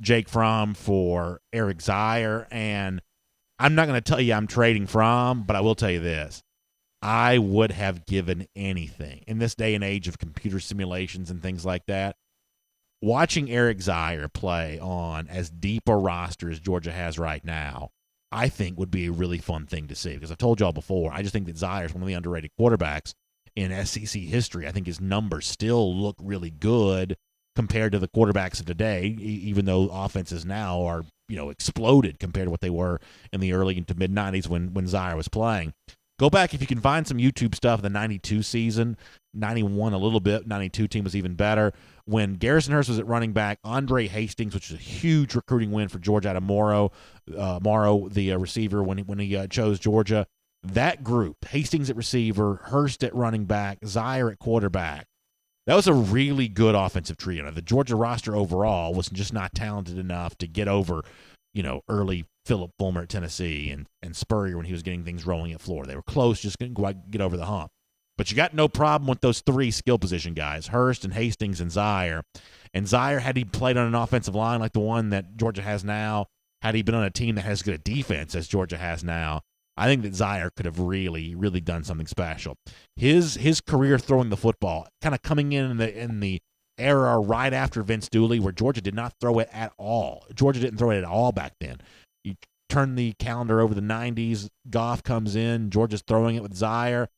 A: Jake Fromm for Eric Zier, and I'm not going to tell you I'm trading Fromm, but I will tell you this. I would have given anything in this day and age of computer simulations and things like that. Watching Eric Zier play on as deep a roster as Georgia has right now, I think would be a really fun thing to see, because I've told y'all before, I just think that Zier is one of the underrated quarterbacks in SEC history. I think his numbers still look really good compared to the quarterbacks of today, even though offenses now are, exploded compared to what they were in the early to mid-90s when Zier was playing. Go back if you can find some YouTube stuff of the 92 season, 91 a little bit, 92 team was even better. When Garrison Hurst was at running back, Andre Hastings, which was a huge recruiting win for Georgia out of Morrow, the receiver when he chose Georgia. That group, Hastings at receiver, Hurst at running back, Zier at quarterback, that was a really good offensive trio. The Georgia roster overall was just not talented enough to get over, early Philip Fulmer at Tennessee and Spurrier when he was getting things rolling at Florida. They were close, just couldn't get over the hump. But you got no problem with those 3 skill position guys, Hurst and Hastings and Zier. And Zier, had he played on an offensive line like the one that Georgia has now, had he been on a team that has as good a defense as Georgia has now, I think that Zier could have really, really done something special. His career throwing the football, kind of coming in the era right after Vince Dooley, where Georgia did not throw it at all. Georgia didn't throw it at all back then. You turn the calendar over the 90s, Goff comes in, Georgia's throwing it with Zier.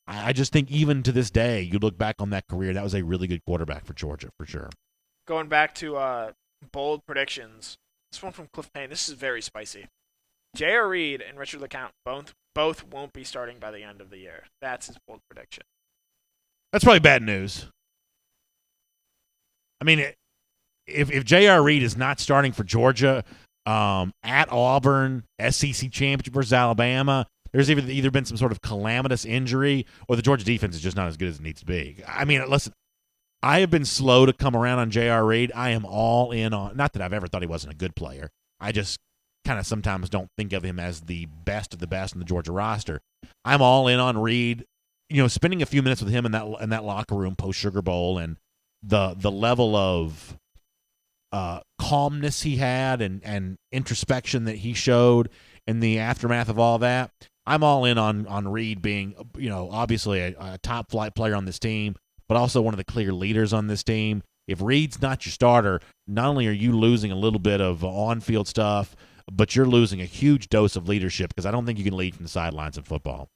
A: I just think even to this day, you look back on that career, that was a really good quarterback for Georgia, for sure.
F: Going back to bold predictions, this one from Cliff Payne, this is very spicy. J.R. Reed and Richard LeCount both won't be starting by the end of the year. That's his bold prediction.
A: That's probably bad news. I mean, if J.R. Reed is not starting for Georgia at Auburn, SEC championship versus Alabama, There's either been some sort of calamitous injury, or the Georgia defense is just not as good as it needs to be. I mean, listen, I have been slow to come around on J.R. Reed. I am all in on, not that I've ever thought he wasn't a good player. I just kind of sometimes don't think of him as the best of the best in the Georgia roster. I'm all in on Reed. Spending a few minutes with him in that locker room post Sugar Bowl, and the level of calmness he had and introspection that he showed in the aftermath of all that. I'm all in on Reed being, obviously a top flight player on this team, but also one of the clear leaders on this team. If Reed's not your starter, not only are you losing a little bit of on-field stuff, but you're losing a huge dose of leadership, because I don't think you can lead from the sidelines in football.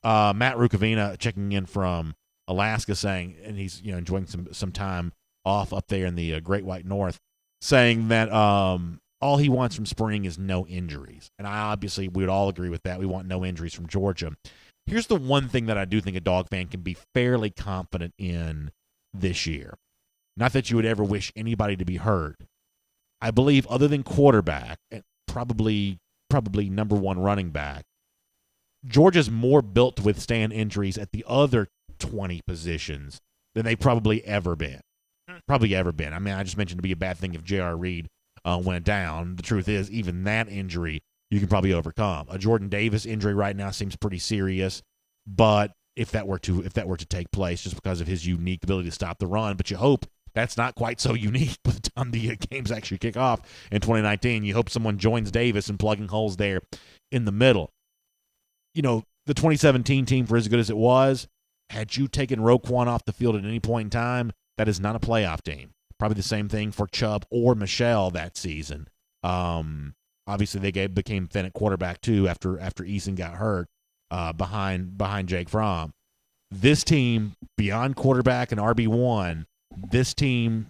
A: Matt Rukavina checking in from Alaska saying, and he's enjoying some time off up there in the Great White North, saying that all he wants from spring is no injuries. And we would all agree with that. We want no injuries from Georgia. Here's the one thing that I do think a Dog fan can be fairly confident in this year. Not that you would ever wish anybody to be hurt. I believe, other than quarterback, and probably number one running back, Georgia's more built to withstand injuries at the other 20 positions than they've probably ever been. I mean, I just mentioned it'd be a bad thing if J.R. Reed went down. The truth is, even that injury you can probably overcome. A Jordan Davis injury right now seems pretty serious, but if that were to take place, just because of his unique ability to stop the run, but you hope that's not quite so unique by the time the games actually kick off in 2019. You hope someone joins Davis in plugging holes there in the middle. The 2017 team, for as good as it was, had you taken Roquan off the field at any point in time, that is not a playoff team. Probably the same thing for Chubb or Michelle that season. Obviously, they became thin at quarterback too after Eason got hurt behind Jake Fromm. This team, beyond quarterback and RB1, this team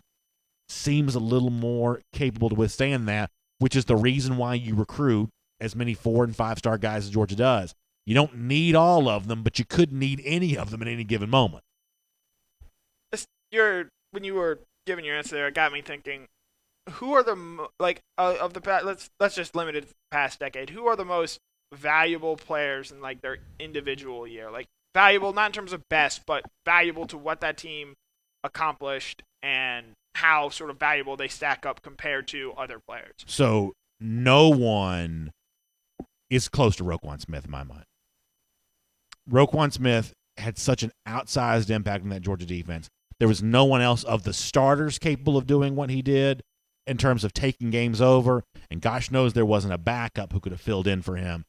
A: seems a little more capable to withstand that, which is the reason why you recruit as many 4- and 5-star guys as Georgia does. You don't need all of them, but you could need any of them at any given moment.
F: When you were giving your answer there, it got me thinking, who are of the let's just limit it to the past decade. Who are the most valuable players in their individual year? Valuable not in terms of best, but valuable to what that team accomplished and how sort of valuable they stack up compared to other players.
A: So no one is close to Roquan Smith in my mind. Roquan Smith had such an outsized impact on that Georgia defense. There was no one else of the starters capable of doing what he did in terms of taking games over, and gosh knows there wasn't a backup who could have filled in for him.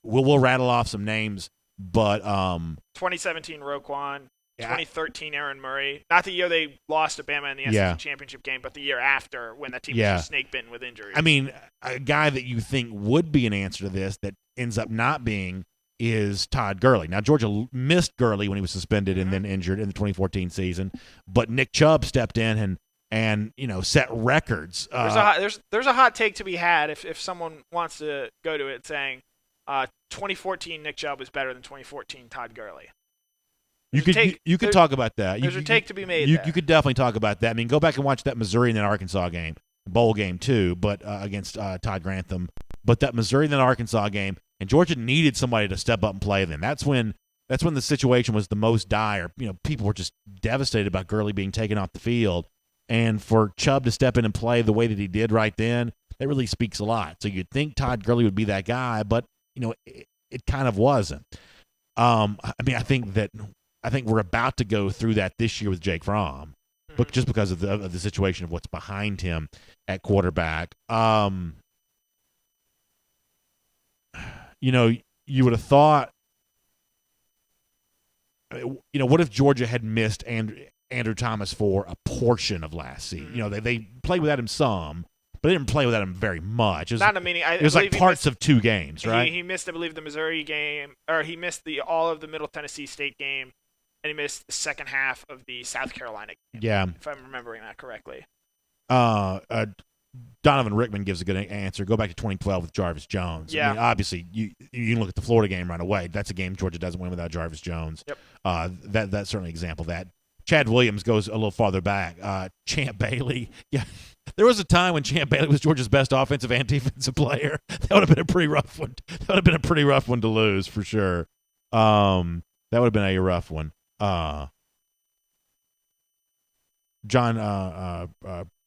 A: We'll rattle off some names, but
F: 2017 Roquan, 2013 Aaron Murray. Not the year they lost to Bama in the SEC championship game, but the year after when that team was just snake bitten with injuries.
A: I mean, a guy that you think would be an answer to this that ends up not being is Todd Gurley. Now, Georgia missed Gurley when he was suspended and then injured in the 2014 season, but Nick Chubb stepped in and set records.
F: There's a hot take to be had if someone wants to go to it, saying 2014 Nick Chubb was better than 2014 Todd Gurley. You could talk about that. There's a take to be made.
A: You could definitely talk about that. I mean, go back and watch that Missouri and that Arkansas game, bowl game too, but against Todd Grantham. But that Missouri and that Arkansas game, and Georgia needed somebody to step up and play them. That's when the situation was the most dire. People were just devastated about Gurley being taken off the field, and for Chubb to step in and play the way that he did right then, that really speaks a lot. So you'd think Todd Gurley would be that guy, but it kind of wasn't. I think we're about to go through that this year with Jake Fromm, but just because of the situation of what's behind him at quarterback. You would have thought, what if Georgia had missed Andrew Thomas for a portion of last season? They played without him some, but they didn't play without him very much. It was,
F: not a meaning.
A: It was like parts of 2 games, right?
F: He missed, I believe, the Missouri game, or he missed all of the Middle Tennessee State game, and he missed the second half of the South Carolina game. Yeah, if I'm remembering that correctly.
A: Donovan Rickman gives a good answer. Go back to 2012 with Jarvis Jones.
F: Yeah.
A: I mean, obviously, you can look at the Florida game right away. That's a game Georgia doesn't win without Jarvis Jones.
F: Yep.
A: That's certainly an example of that. Chad Williams goes a little farther back. Champ Bailey. Yeah, There was a time when Champ Bailey was Georgia's best offensive and defensive player. That would have been a pretty rough one. That would have been a pretty rough one to lose for sure. That would have been a rough one. John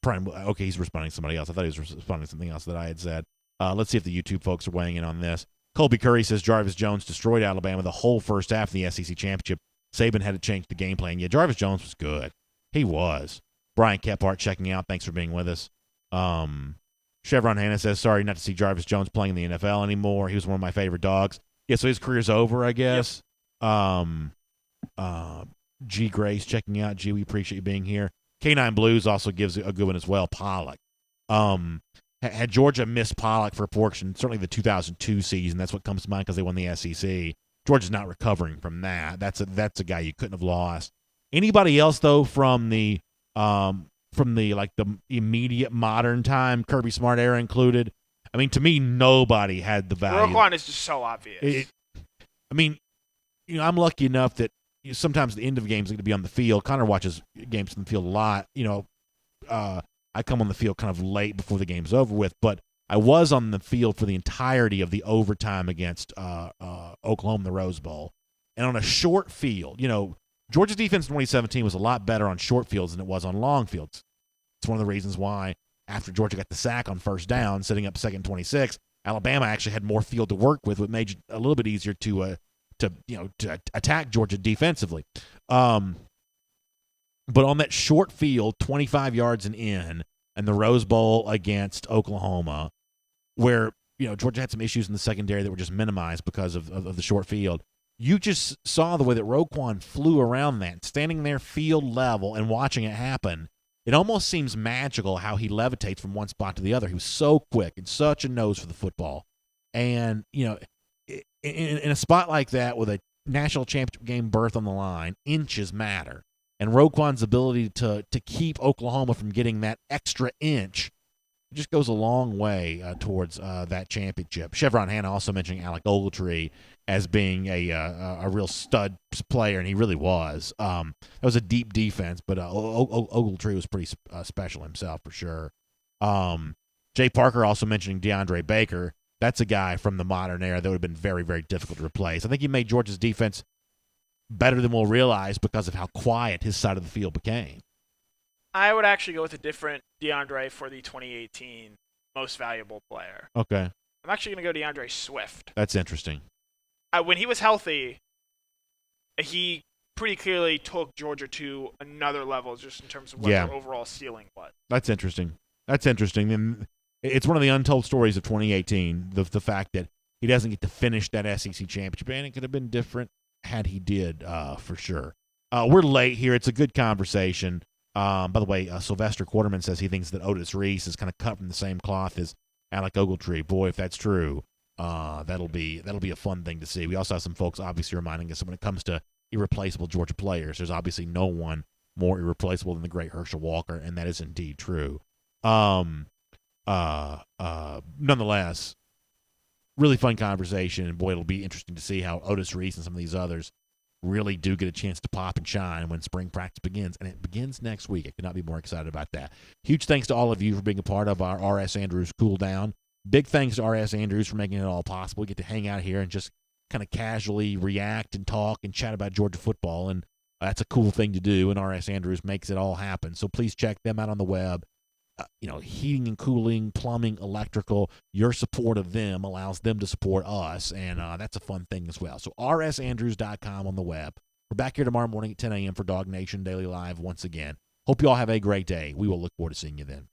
A: Prime. Okay, he's responding to somebody else. I thought he was responding to something else that I had said. Let's see if the YouTube folks are weighing in on this. Colby Curry says Jarvis Jones destroyed Alabama the whole first half of the SEC championship. Saban had to change the game plan. Yeah, Jarvis Jones was good. He was. Brian Kephart checking out. Thanks for being with us. Chevron Hannah says, sorry not to see Jarvis Jones playing in the NFL anymore. He was one of my favorite dogs. Yeah, so his career's over, I guess. Yep. G Grace checking out. G, we appreciate you being here. K9 Blues also gives a good one as well. Pollock. Had Georgia missed Pollock for a portion, certainly the 2002 season, that's what comes to mind because they won the SEC. Georgia's not recovering from that. That's a guy you couldn't have lost. Anybody else though from the immediate modern time, Kirby Smart era included? I mean, to me, nobody had the value.
F: Roquan is just so obvious.
A: I'm lucky enough that sometimes the end of games are going to be on the field. Connor watches games on the field a lot. I come on the field kind of late before the game's over with, but I was on the field for the entirety of the overtime against Oklahoma in the Rose Bowl. And on a short field, Georgia's defense in 2017 was a lot better on short fields than it was on long fields. It's one of the reasons why after Georgia got the sack on first down, setting up second 26, Alabama actually had more field to work with, which made it a little bit easier to attack Georgia defensively. But on that short field, 25 yards and in, and the Rose Bowl against Oklahoma, where Georgia had some issues in the secondary that were just minimized because of the short field, you just saw the way that Roquan flew around that, standing there field level and watching it happen. It almost seems magical how he levitates from one spot to the other. He was so quick and such a nose for the football. And, in a spot like that with a national championship game berth on the line, inches matter. And Roquan's ability to keep Oklahoma from getting that extra inch just goes a long way towards that championship. Chevron Hannah also mentioning Alec Ogletree as being a real stud player, and he really was. That was a deep defense, but Ogletree was pretty special himself for sure. Jay Parker also mentioning DeAndre Baker. That's a guy from the modern era that would have been very, very difficult to replace. I think he made Georgia's defense better than we'll realize because of how quiet his side of the field became.
F: I would actually go with a different DeAndre for the 2018 most valuable player.
A: Okay.
F: I'm actually going to go DeAndre Swift.
A: That's interesting.
F: When he was healthy, he pretty clearly took Georgia to another level just in terms of what their overall ceiling was.
A: That's interesting. And it's one of the untold stories of 2018, the fact that he doesn't get to finish that SEC championship, and it could have been different had he did, for sure. We're late here. It's a good conversation. By the way, Sylvester Quarterman says he thinks that Otis Reese is kind of cut from the same cloth as Alec Ogletree. Boy, if that's true, that'll be a fun thing to see. We also have some folks obviously reminding us that when it comes to irreplaceable Georgia players, there's obviously no one more irreplaceable than the great Herschel Walker, and that is indeed true. Nonetheless, really fun conversation, and boy, it'll be interesting to see how Otis Reese and some of these others really do get a chance to pop and shine when spring practice begins, and it begins next week. I could not be more excited about that. Huge thanks to all of you for being a part of our R.S. Andrews Cool Down. Big thanks to R.S. Andrews for making it all possible. We get to hang out here and just kind of casually react and talk and chat about Georgia football, and that's a cool thing to do, and R.S. Andrews makes it all happen. So please check them out on the web. Heating and cooling, plumbing, electrical, your support of them allows them to support us, and that's a fun thing as well. So rsandrews.com on the web. We're back here tomorrow morning at 10 a.m. for DawgNation Daily Live once again. Hope you all have a great day. We will look forward to seeing you then.